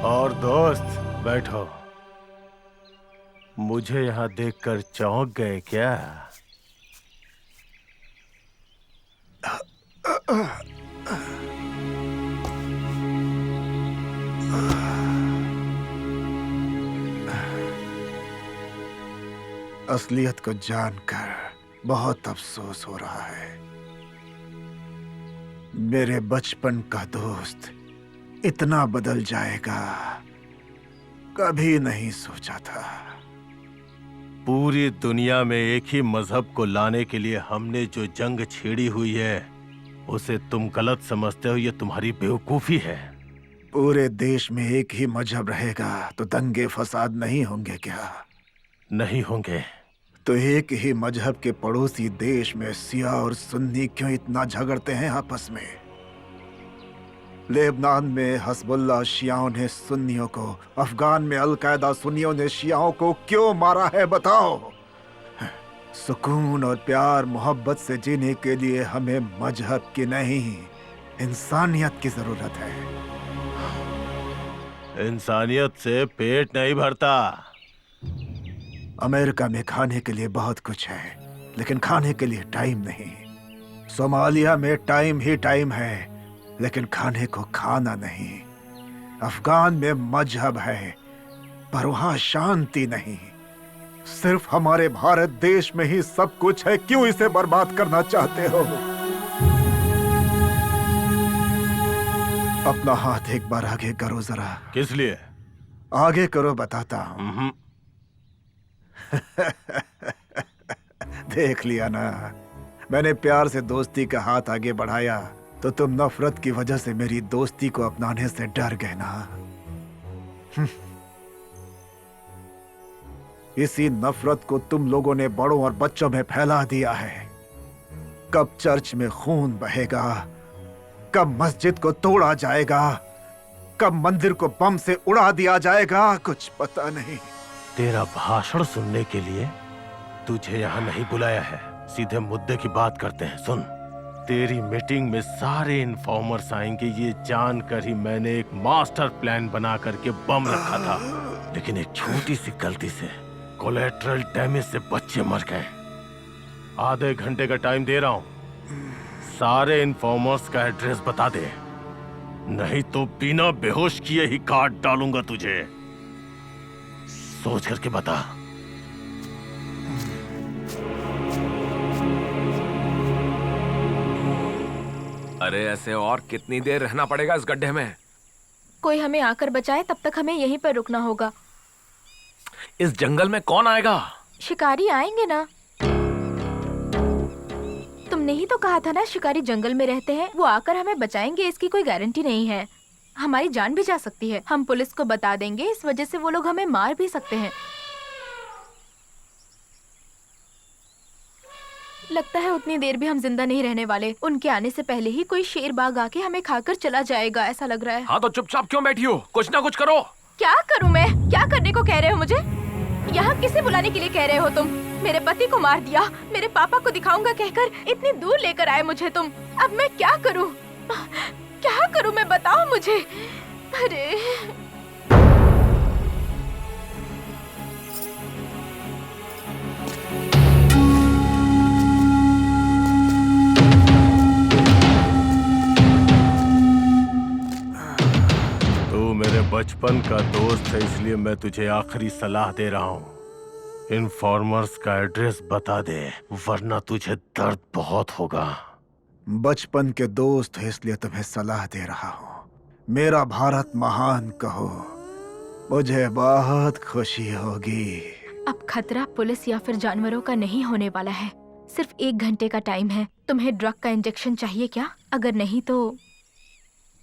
और दोस्त बैठो। मुझे यहाँ देखकर चौंक गए क्या? असलियत को जानकर बहुत अफसोस हो रहा है। मेरे बचपन का दोस्त इतना बदल जाएगा कभी नहीं सोचा था। पूरी दुनिया में एक ही मजहब को लाने के लिए हमने जो जंग छेड़ी हुई है उसे तुम गलत समझते हो, ये तुम्हारी बेवकूफी है। पूरे देश में एक ही मजहब रहेगा तो दंगे फसाद नहीं होंगे क्या? नहीं होंगे। तो एक ही मजहब के पड़ोसी देश में सिया और सुन्नी क्यों इतना झगड़ते हैं आपस में? लेबनान में हस्बुल्ला शियाओं ने सुन्नियों को, अफगान में अलकायदा सुन्नियों ने शियाओं को क्यों मारा है बताओ? सुकून और प्यार मोहब्बत से जीने के लिए हमें मजहब की नहीं, इंसानियत की जरूरत है। इंसानियत से पेट नहीं भरता। अमेरिका में खाने के लिए बहुत कुछ है, लेकिन खाने के लिए टाइम नहीं। सोमालिया में टाइम ही टाइम है, लेकिन खाने को खाना नहीं। अफगान में मजहब है, पर वहां शांति नहीं। सिर्फ हमारे भारत देश में ही सब कुछ है, क्यों इसे बर्बाद करना चाहते हो? अपना हाथ एक बार आगे करो जरा। किस लिए? आगे करो, बताता हूं। देख लिया ना, मैंने प्यार से दोस्ती का हाथ आगे बढ़ाया तो तुम नफरत की वजह से मेरी दोस्ती को अपनाने से डर गए ना। इसी नफरत को तुम लोगों ने बड़ों और बच्चों में फैला दिया है। कब चर्च में खून बहेगा, कब मस्जिद को तोड़ा जाएगा, कब मंदिर को बम से उड़ा दिया जाएगा, कुछ पता नहीं। तेरा भाषण सुनने के लिए तुझे यहाँ नहीं बुलाया है, सीधे मुद्दे की बात करते हैं। सुन, तेरी मीटिंग में सारे इन्फॉर्मर्स आएंगे, ये जानकर ही मैंने एक मास्टर प्लान बना करके बम रखा था, लेकिन एक छोटी सी गलती से कोलेट्रल डैमेज से बच्चे मर गए। आधे घंटे का टाइम दे रहा हूँ, सारे इन्फॉर्मर्स का एड्रेस बता दे, नहीं तो बिना बेहोश किए ही काट डालूंगा तुझे। सोच करके बता। अरे ऐसे और कितनी देर रहना पड़ेगा इस गड्ढे में? कोई हमें आकर बचाए, तब तक हमें यहीं पर रुकना होगा। इस जंगल में कौन आएगा? शिकारी आएंगे ना। तुमने ही तो कहा था ना शिकारी जंगल में रहते हैं, वो आकर हमें बचाएंगे, इसकी कोई गारंटी नहीं है। हमारी जान भी जा सकती है। हम पुलिस को बता देंगे, इस वजह से वो लोग हमें मार भी सकते हैं। लगता है उतनी देर भी हम जिंदा नहीं रहने वाले। उनके आने से पहले ही कोई शेर बाग आके हमें खाकर चला जाएगा, ऐसा लग रहा है। हाँ तो चुपचाप क्यों बैठी हो? कुछ ना कुछ करो। क्या करूं मैं? क्या करने को कह रहे हो मुझे? यहाँ किसे बुलाने के लिए कह रहे हो तुम? मेरे पति को मार दिया, मेरे पापा को दिखाऊंगा कहकर इतनी दूर लेकर आए मुझे तुम। अब मैं क्या करूं? क्या करूं मैं, बताओ मुझे। अरे तू मेरे बचपन का दोस्त है, इसलिए मैं तुझे आखिरी सलाह दे रहा हूँ। इन्फॉर्मर्स का एड्रेस बता दे, वरना तुझे दर्द बहुत होगा। बचपन के दोस्त है इसलिए तुम्हें सलाह दे रहा हूँ। मेरा भारत महान कहो, मुझे बहुत खुशी होगी। अब खतरा पुलिस या फिर जानवरों का नहीं होने वाला है। सिर्फ 1 घंटे का टाइम है। तुम्हें ड्रग का इंजेक्शन चाहिए क्या? अगर नहीं तो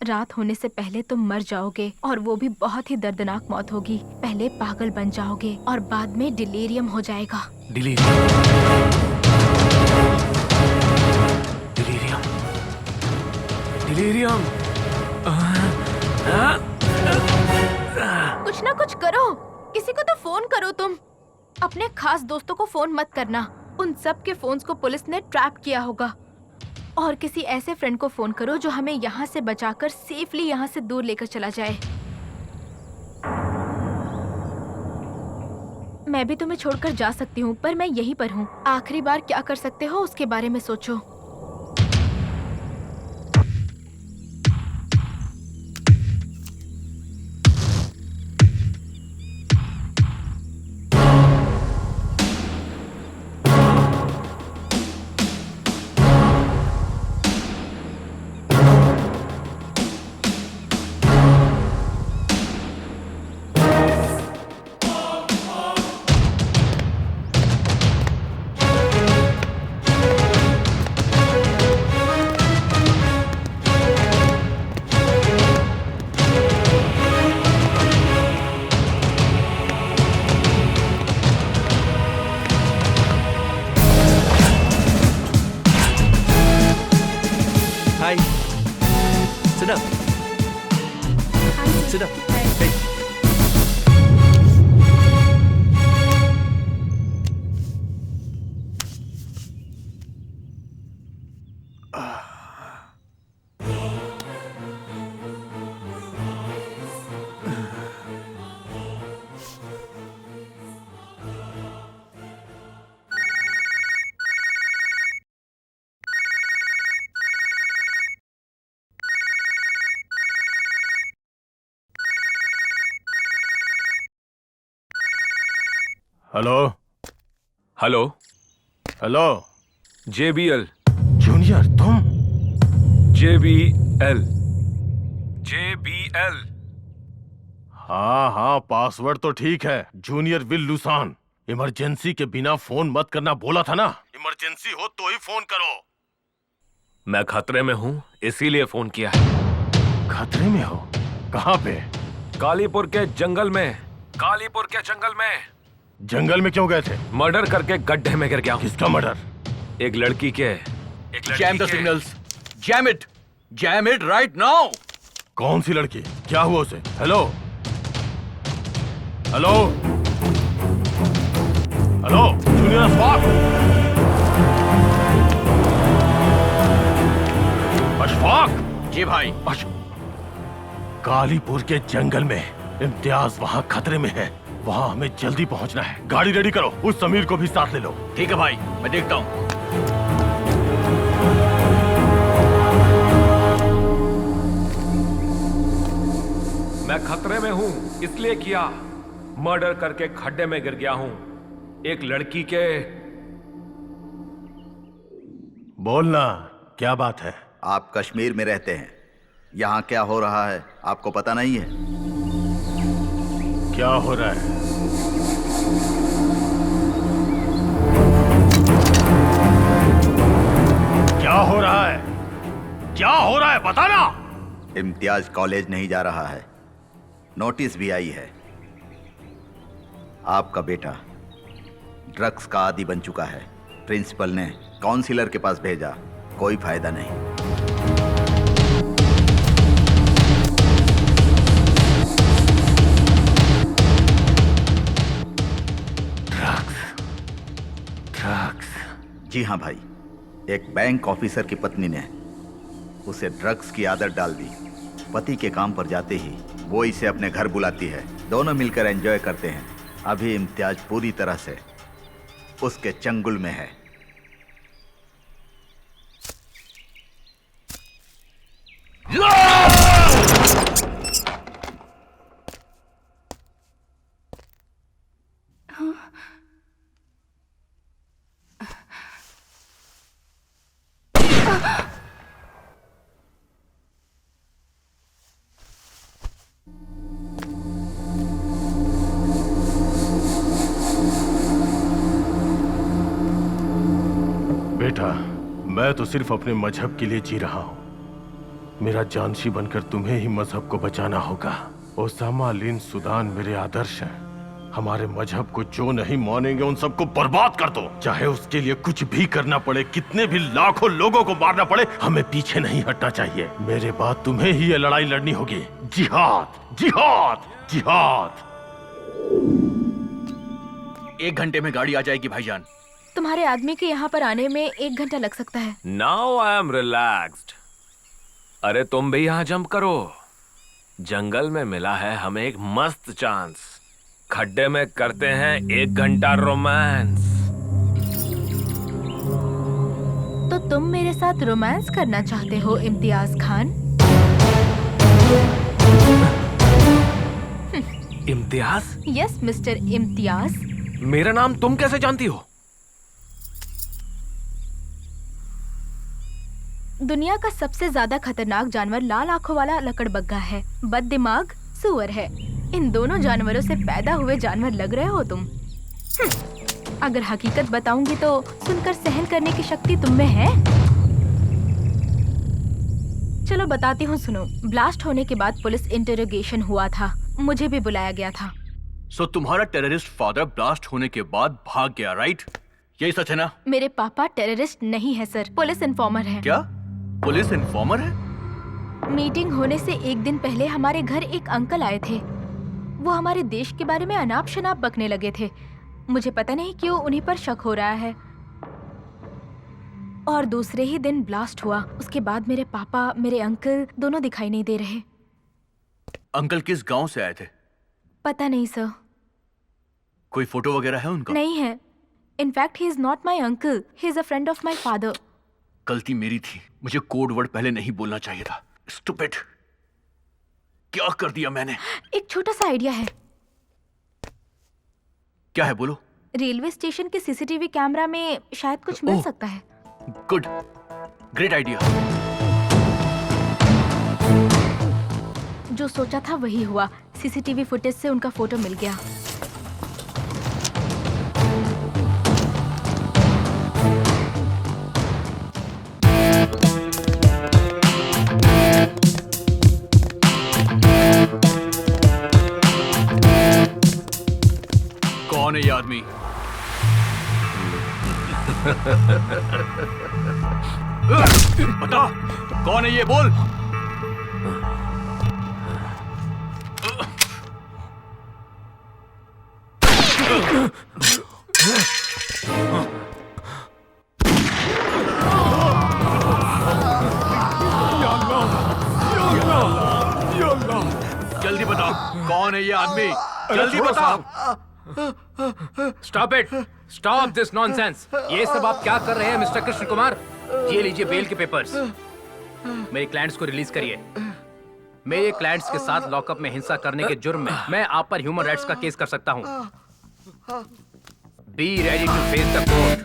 रात होने से पहले तुम मर जाओगे, और वो भी बहुत ही दर्दनाक मौत होगी। पहले पागल बन जाओगे और बाद में डिलीरियम हो जाएगा। डिलीरियम? डिलीरियम? कुछ ना कुछ करो, किसी को तो फोन करो तुम। अपने खास दोस्तों को फोन मत करना, उन सब के फोन्स को पुलिस ने ट्रैप किया होगा। और किसी ऐसे फ्रेंड को फोन करो जो हमें यहाँ से बचाकर सेफली यहाँ से दूर लेकर चला जाए। मैं भी तुम्हें छोड़कर जा सकती हूँ, पर मैं यहीं पर हूँ। आखिरी बार क्या कर सकते हो उसके बारे में सोचो। Sit up. Hey. Hello hello hello JBL junior, तुम? JBL हाँ हाँ, पासवर्ड तो ठीक है, जूनियर विल लुसान। इमरजेंसी के बिना फोन मत करना बोला था ना। इमरजेंसी हो तो ही फोन करो। मैं खतरे में हूँ, इसीलिए फोन किया है। खतरे में हो? कहाँ पे? कालीपुर के जंगल में। कालीपुर के जंगल में। जंगल में क्यों गए थे? मर्डर करके गड्ढे में गिर गया हूँ। किसका मर्डर? एक लड़की के। Jam the signals. Jam it. Jam it right now. कौन सी लड़की? क्या हुआ उसे? Hello hello hello, junior Ashfaq. Ashfaq. Ji भाई। कालीपुर के जंगल में इम्तियाज वहाँ खतरे में है। वहाँ हमें जल्दी पहुँचना है। गाड़ी रेडी करो, उस समीर को भी साथ ले लो। ठीक है भाई, मैं देखता हूँ। मैं खतरे में हूँ, इसलिए किया। मर्डर करके खड्डे में गिर गया हूँ। एक लड़की के। बोलना, क्या बात है? आप कश्मीर में रहते हैं, यहाँ क्या हो रहा है आपको पता नहीं है? क्या हो रहा है? क्या हो रहा है? क्या हो रहा है बताना। इम्तियाज कॉलेज नहीं जा रहा है, नोटिस भी आई है। आपका बेटा ड्रग्स का आदी बन चुका है। प्रिंसिपल ने काउंसिलर के पास भेजा, कोई फायदा नहीं। जी हाँ भाई, एक बैंक ऑफिसर की पत्नी ने उसे ड्रग्स की आदत डाल दी। पति के काम पर जाते ही वो इसे अपने घर बुलाती है, दोनों मिलकर एंजॉय करते हैं। अभी इम्तियाज पूरी तरह से उसके चंगुल में है। बेटा, मैं तो सिर्फ अपने मजहब के लिए जी रहा हूँ। मेरा जानशी बनकर तुम्हें ही मजहब को बचाना होगा। ओसामा बिन सुदान मेरे आदर्श हैं। हमारे मजहब को जो नहीं मानेंगे उन सबको बर्बाद कर दो। चाहे उसके लिए कुछ भी करना पड़े, कितने भी लाखों लोगों को मारना पड़े, हमें पीछे नहीं हटना चाहिए। मेरे बाद तुम्हें ही ये लड़ाई लड़नी होगी। जिहाद, जिहाद, जिहाद। 1 घंटे में गाड़ी आ जाएगी भाईजान। तुम्हारे आदमी के यहाँ पर आने में 1 घंटा लग सकता है। Now I am relaxed. अरे तुम भी यहाँ जंप करो। जंगल में मिला है हमें एक मस्त चांस। खड्डे में करते हैं 1 घंटा रोमांस। तो तुम मेरे साथ रोमांस करना चाहते हो इम्तियाज खान? इम्तियाज? Yes mister Imtiaz. मेरा नाम तुम कैसे जानती हो? दुनिया का सबसे ज्यादा खतरनाक जानवर लाल आंखों वाला लकड़बग्गा है, बददिमाग सूअर है। इन दोनों जानवरों से पैदा हुए जानवर लग रहे हो तुम। अगर हकीकत बताऊंगी तो सुनकर सहन करने की शक्ति तुम में है? चलो बताती हूँ, सुनो। ब्लास्ट होने के बाद पुलिस इंटरोगेशन हुआ था, मुझे भी बुलाया गया था। सो तुम्हारा टेररिस्ट फादर ब्लास्ट होने के बाद भाग गया, राइट? यही सच है ना? मेरे पापा टेररिस्ट नहीं है सर, पुलिस इन्फॉर्मर है। क्या? पुलिस इन्फॉर्मर है? मीटिंग होने से एक दिन पहले हमारे घर एक अंकल आए थे। वो हमारे देश के बारे में अनाप शनाप बकने लगे थे। मुझे पता नहीं क्यों उन्हीं पर शक हो रहा है। और दूसरे ही दिन ब्लास्ट हुआ। उसके बाद मेरे पापा, मेरे अंकल दोनों दिखाई नहीं दे रहे। अंकल किस गांव से आए थे? पता नहीं सर। कोई फोटो वगैरह है उनका? नहीं है। In fact he is not my uncle, he is a friend of my father. गलती मेरी थी, मुझे कोड वर्ड पहले नहीं बोलना चाहिए था। स्टूपिड, क्या कर दिया मैंने? एक छोटा सा आइडिया है। क्या है, बोलो। रेलवे स्टेशन के सीसीटीवी कैमरा में शायद कुछ मिल सकता है। Good, great idea. जो सोचा था वही हुआ। सीसीटीवी फुटेज से उनका फोटो मिल गया। कौन है ये आदमी? बता, कौन है ये, बोल। जल्दी बताओ, कौन है ये आदमी? जल्दी बताओ। Stop it, stop this nonsense. ये सब आप क्या कर रहे हैं मिस्टर कृष्ण कुमार? ये लीजिए बेल के पेपर्स। मेरे क्लाइंट्स को रिलीज करिए। मेरे क्लाइंट्स के साथ लॉकअप में हिंसा करने के जुर्म में मैं आप पर ह्यूमन राइट्स का केस कर सकता हूं। Be ready to face the court.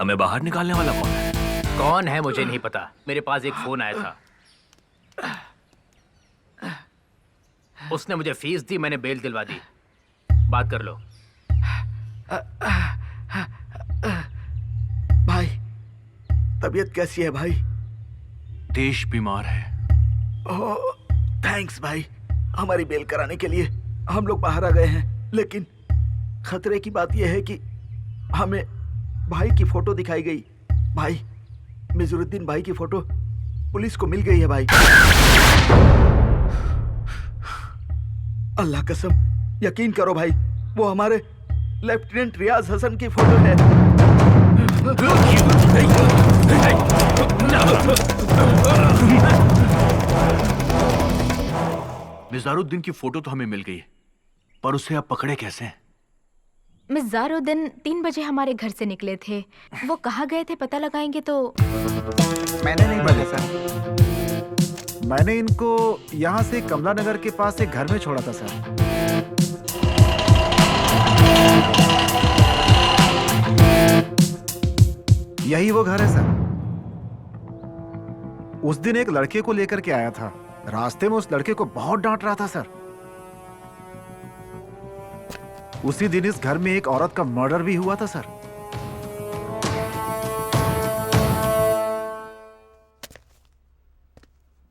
हमें बाहर निकालने वाला कौन है? कौन है मुझे नहीं पता। मेरे पास एक फोन आया था। उसने मुझे फीस दी, मैंने बेल दिलवा दी। बात कर लो। भाई, तबीयत कैसी है भाई? देश बीमार है। ओह, थैंक्स भाई, हमारी बेल कराने के लिए। हम लोग बाहर आ गए हैं, लेकिन खतरे की बात यह है कि हमें भाई की फोटो दिखाई गई। भाई, मिजरुद्दीन भाई की फोटो पुलिस को मिल गई है भाई। अल्लाह कसम, यकीन करो भाई, वो हमारे लेफ्टिनेंट रियाज हसन की फोटो है। मिजारुद्दीन की फोटो तो हमें मिल गई है, पर उसे आप पकड़े कैसे हैं? मिज़ारुद्दीन 3 बजे हमारे घर से निकले थे। वो कहाँ गए थे पता लगाएंगे तो। मैंने नहीं बोला सर। मैंने इनको यहाँ से कमला नगर के पास एक घर में छोड़ा था सर। यही वो घर है सर। उस दिन एक लड़के को लेकर के आया था। रास्ते में उस लड़के को बहुत डांट रहा था सर। उसी दिन इस घर में एक औरत का मर्डर भी हुआ था सर।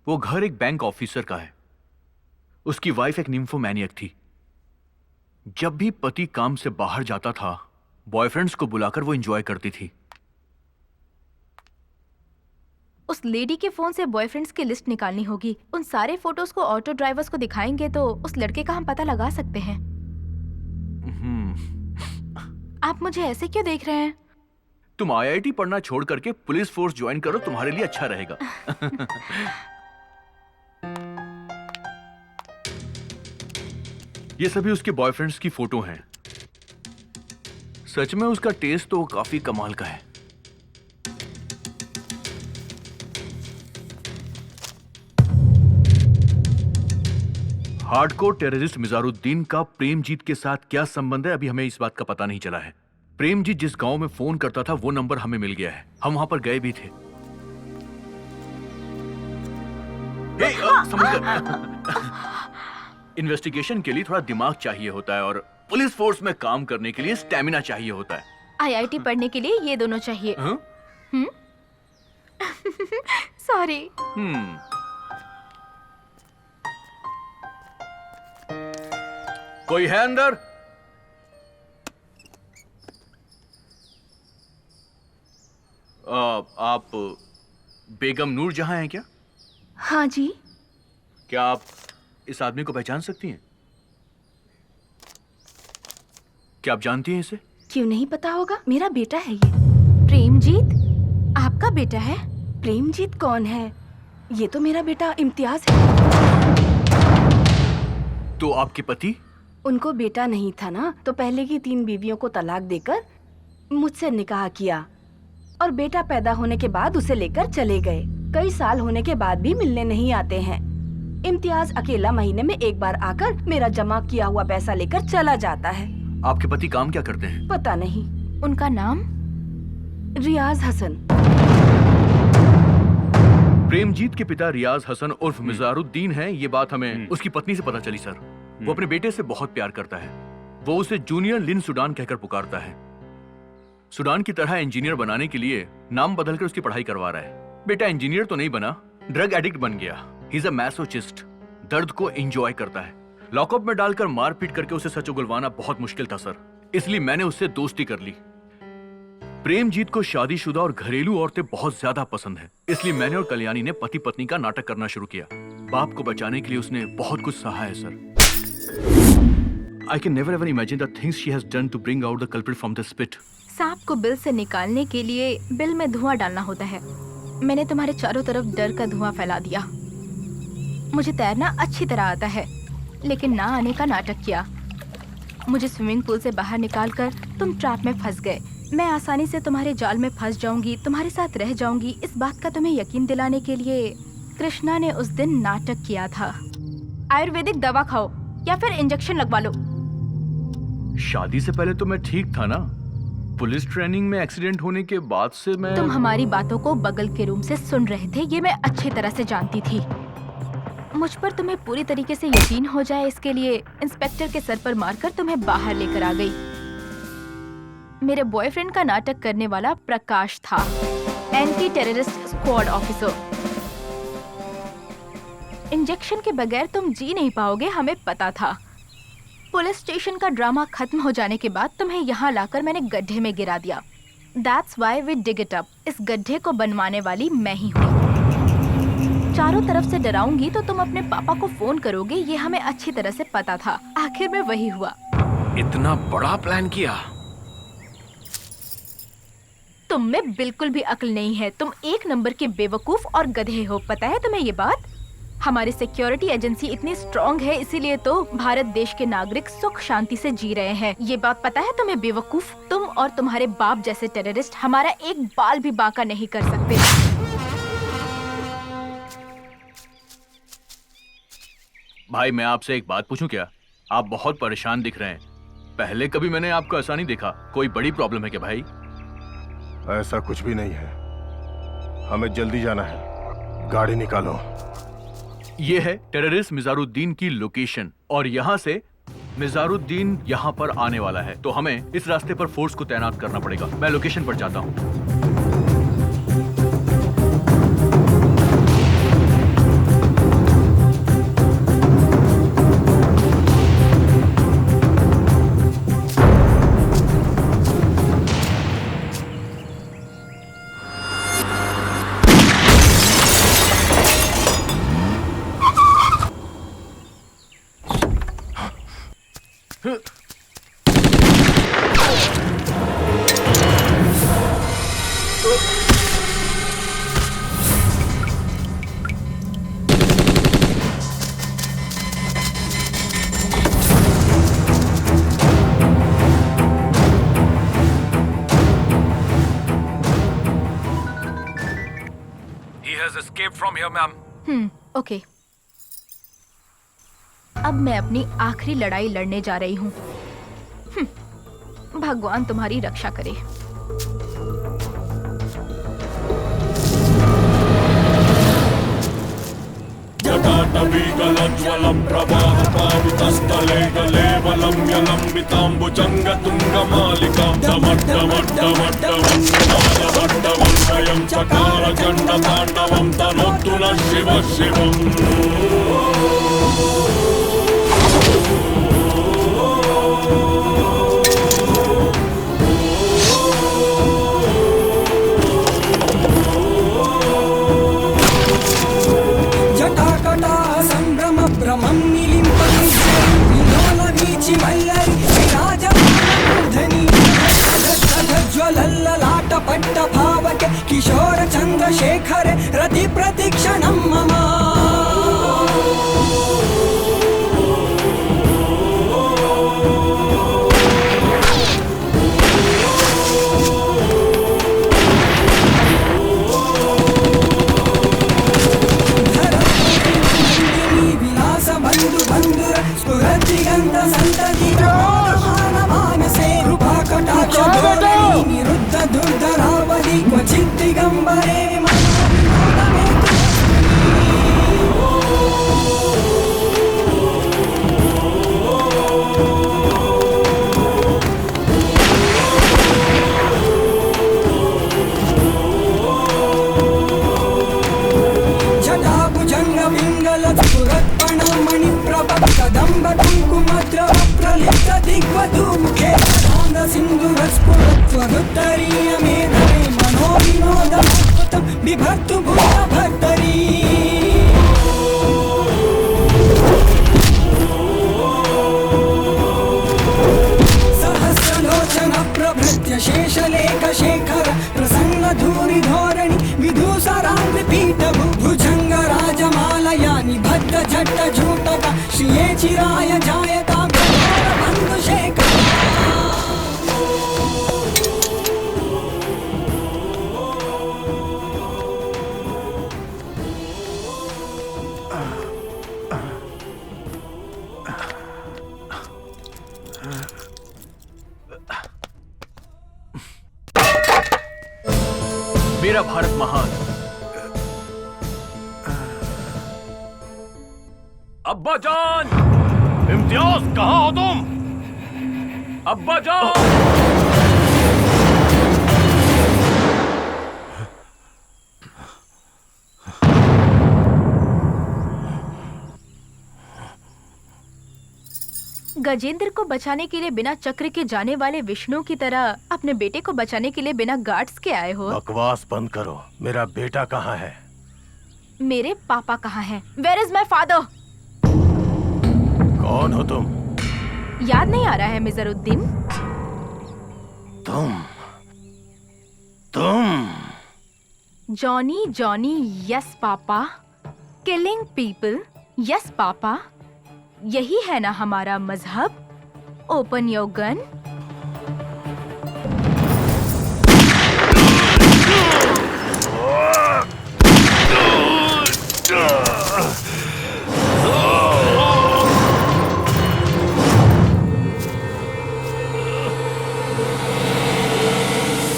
वो घर एक बैंक ऑफिसर का है। उसकी वाइफ एक निम्फोमैनियक थी। जब भी पति काम से बाहर जाता था, बॉयफ्रेंड्स को बुलाकर वो एंजॉय करती थी। उस लेडी के फोन से बॉयफ्रेंड्स की लिस्ट निकालनी होगी। उन सारे फोटोज को ऑटो ड्राइवर्स को दिखाएंगे तो उस लड़के का हम पता लगा सकते हैं। आप मुझे ऐसे क्यों देख रहे हैं? तुम आईआईटी पढ़ना छोड़ करके पुलिस फोर्स ज्वाइन करो, तुम्हारे लिए अच्छा रहेगा। ये सभी उसके बॉयफ्रेंड्स की फोटो हैं। सच में उसका टेस्ट तो काफी कमाल का है। हार्डकोर टेररिस्ट मिजारुद्दीन का प्रेमजीत के साथ क्या संबंध है, अभी हमें इस बात का पता नहीं चला है। प्रेमजीत जिस गांव में फोन करता था वो नंबर हमें मिल गया है। हम वहां पर गए भी थे। इन्वेस्टिगेशन के लिए थोड़ा दिमाग चाहिए होता है और पुलिस फोर्स में काम करने के लिए स्टैमिना चाहिए होता है। आईआईटी पढ़ने के लिए ये दोनों चाहिए। सॉरी। कोई है अंदर? आप बेगम नूर जहां हैं क्या? हाँ जी। क्या आप इस आदमी को पहचान सकती हैं? क्या आप जानती हैं इसे? क्यों नहीं पता होगा, मेरा बेटा है ये। प्रेमजीत आपका बेटा है? प्रेमजीत कौन है? ये तो मेरा बेटा इम्तियाज है। तो आपके पति? उनको बेटा नहीं था ना, तो पहले की 3 बीवियों को तलाक देकर मुझसे निकाह किया और बेटा पैदा होने के बाद उसे लेकर चले गए। कई साल होने के बाद भी मिलने नहीं आते हैं। इम्तियाज अकेला महीने में एक बार आकर मेरा जमा किया हुआ पैसा लेकर चला जाता है। आपके पति काम क्या करते हैं? पता नहीं। उनका नाम? रियाज हसन। प्रेमजीत के पिता रियाज हसन उर्फ मिजारुद्दीन हैं। ये बात हमें उसकी पत्नी से पता चली सर। वो अपने बेटे से बहुत प्यार करता है। वो उसे जूनियर लिन सुडान कहकर पुकारता है। सुडान की तरह इंजीनियर बनाने के लिए नाम बदलकर उसकी पढ़ाई करवा रहा है। बेटा इंजीनियर तो नहीं बना, ड्रग एडिक्ट बन गया। ही इज अ मैसोचिस्ट। दर्द को एंजॉय करता है। लॉकअप में डालकर मारपीट करके उसे सच उगलवाना बहुत मुश्किल था सर, इसलिए मैंने उससे दोस्ती कर ली। प्रेमजीत को शादीशुदा और घरेलू औरतें बहुत ज्यादा पसंद है, इसलिए मैंने और कल्याणी ने पति पत्नी का नाटक करना शुरू किया। बाप को बचाने के लिए उसने बहुत कुछ सहा है sir. I can never ever imagine the things she has done to bring out the culprit from the spit. सांप को बिल से निकालने के लिए बिल में धुआं डालना होता है। मैंने तुम्हारे चारों तरफ डर का धुआं फैला दिया। मुझे तैरना अच्छी तरह आता है, लेकिन ना आने का नाटक किया। मुझे स्विमिंग पूल से बाहर निकालकर तुम ट्रैप में फंस गए। मैं आसानी से तुम्हारे जाल में फंस जाऊंगी, तुम्हारे साथ रह जाऊंगी, इस बात का तुम्हें यकीन दिलाने के लिए कृष्णा ने उस दिन नाटक किया था। आयुर्वेदिक दवा खाओ या फिर इंजेक्शन लगवा लो। शादी से पहले तो मैं ठीक था ना। पुलिस ट्रेनिंग में एक्सीडेंट होने के बाद से मैं... तुम हमारी बातों को बगल के रूम से सुन रहे थे, ये मैं अच्छी तरह से जानती थी। मुझ पर तुम्हें पूरी तरीके से यकीन हो जाए, इसके लिए इंस्पेक्टर के सर पर मारकर तुम्हें बाहर लेकर आ गई। मेरे बॉयफ्रेंड का नाटक करने वाला प्रकाश था, anti terrorist squad officer. Injection के बगैर तुम जी नहीं पाओगे, हमें पता था। पुलिस स्टेशन का ड्रामा खत्म हो जाने के बाद तुम्हें यहाँ लाकर मैंने गड्ढे में गिरा दिया। That's why we dig it up। इस गड्ढे को बनवाने वाली मैं ही हूँ। चारों तरफ से डराऊंगी तो तुम अपने पापा को फोन करोगे, ये हमें अच्छी तरह से पता था। आखिर में वही हुआ। इतना बड़ा प्लान किया? तुम में बिल्कुल भी अक्ल नहीं है। तुम एक नंबर के बेवकूफ और गधे हो, पता है तुम्हें ये बात? हमारी सिक्योरिटी एजेंसी इतनी स्ट्रॉन्ग है, इसीलिए तो भारत देश के नागरिक सुख शांति से जी रहे हैं। ये बात पता है तुम्हें बेवकूफ? तुम और तुम्हारे बाप जैसे टेररिस्ट हमारा एक बाल भी बांका नहीं कर सकते। भाई मैं आपसे एक बात पूछूं क्या? आप बहुत परेशान दिख रहे हैं। पहले कभी मैंने आपको ऐसा नहीं देखा। कोई बड़ी प्रॉब्लम है क्या भाई? ऐसा कुछ भी नहीं है। हमें जल्दी जाना है, गाड़ी निकालो। ये है टेररिस्ट मिजारुद्दीन की लोकेशन और यहाँ से मिजारुद्दीन यहाँ पर आने वाला है, तो हमें इस रास्ते पर फोर्स को तैनात करना पड़ेगा। मैं लोकेशन पर जाता हूँ। ओके। अब मैं अपनी आखिरी लड़ाई लड़ने जा रही हूँ। भगवान तुम्हारी रक्षा करे। जटाटवीगलज्वलं प्रवाहपावितस्थले गलेवलं यलम्बिताम्बुजङ्गतुङ्गमालिकां डमड्डमड्डमड्डमड्डमड्डमड्डमं चकारचण्डताण्डवं तनोतु नः शिवः शिवम्। शेखर रति प्रतिक्षणं मम विलास बंधु बंधुर स्फुरति गंध संतति मानसे कृपा कटाक्ष धोरणी निरुद्ध दुर्धरावधि क्वचित् दिगंबरे जटाभुजंग पिंगल स्फुरत्पण मणिप्रभ कदंब कुंकुमद्रव प्रलिप्त दिग्वधू मुखे आनंद सिंधुर स्फुरत्वरुत्तरीय मेधवे मनो विनोदमद्भुतं बिभर्तु भूत भर्तरी सहस्रलोचन प्रभृत्य शेषलेख शेखर प्रसन्न धूरि धोरणि विधूसरांग्रि पीठ भुजंग राजमालया निबद्ध जट्ट झूटक श्रिये चिराय जायता बंधु शेखर मेरा भारत महान। अब्बा जान, इम्तियाज कहाँ हो तुम? अब्बा जान। गजेंद्र को बचाने के लिए बिना चक्र के जाने वाले विष्णु की तरह अपने बेटे को बचाने के लिए बिना गार्ड्स के आए हो। बकवास बंद करो। मेरा बेटा कहाँ है? मेरे पापा कहाँ हैं? Where is my father? कौन हो तुम? याद नहीं आ रहा है मिजरुद्दीन? तुम Johnny Johnny yes papa, killing people yes papa, यही है ना हमारा मजहब? Open your gun.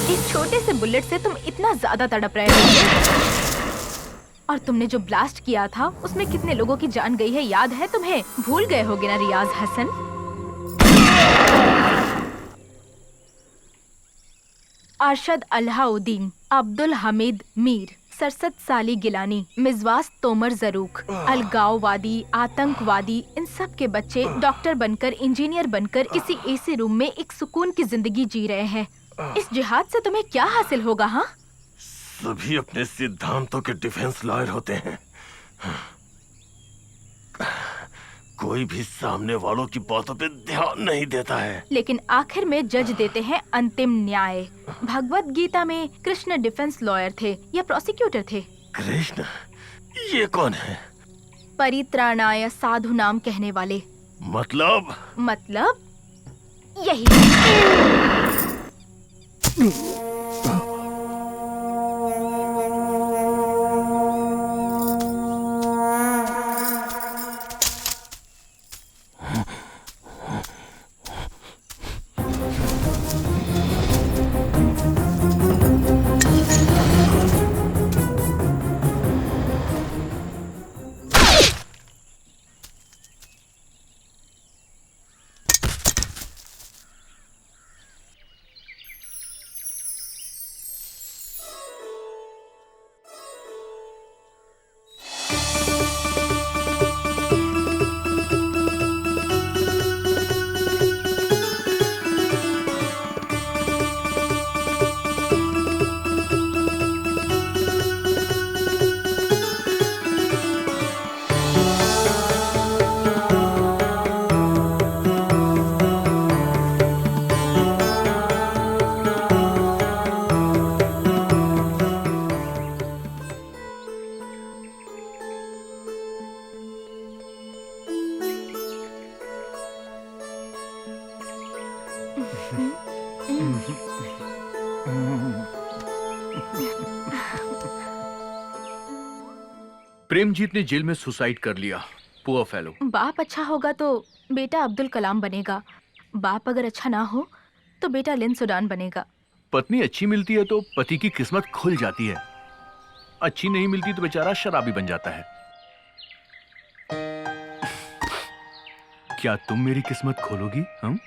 इस छोटे से बुलेट से तुम इतना ज्यादा तड़प रहे हो। और तुमने जो ब्लास्ट किया था उसमें कितने लोगों की जान गई है याद है तुम्हें? भूल गए होगे ना रियाज हसन? अरशद अल्लाउद्दीन, अब्दुल हमीद मीर, सरसद साली गिलानी, मिजवास तोमर जरूक, अलगाववादी, आतंकवादी, इन सब के बच्चे डॉक्टर बनकर, इंजीनियर बनकर किसी एसी रूम में एक सुकून की जिंदगी जी रहे हैं। इस जिहाद से तुम्हें क्या हासिल होगा? हाँ, सभी अपने सिद्धांतों के डिफेंस लॉयर होते हैं। कोई भी सामने वालों की बातों पे ध्यान नहीं देता है। लेकिन आखिर में जज देते हैं अंतिम न्याय। भगवत गीता में कृष्ण डिफेंस लॉयर थे या प्रोसिक्यूटर थे? कृष्ण? ये कौन है? परित्राणाय साधु नाम कहने वाले। मतलब यही। प्रेमजीत ने जेल में सुसाइड कर लिया। Poor fellow. बाप अच्छा होगा तो बेटा अब्दुल कलाम बनेगा, बाप अगर अच्छा ना हो तो बेटा लिन सुडान बनेगा। पत्नी अच्छी मिलती है तो पति की किस्मत खुल जाती है, अच्छी नहीं मिलती तो बेचारा शराबी बन जाता है। क्या तुम मेरी किस्मत खोलोगी? हम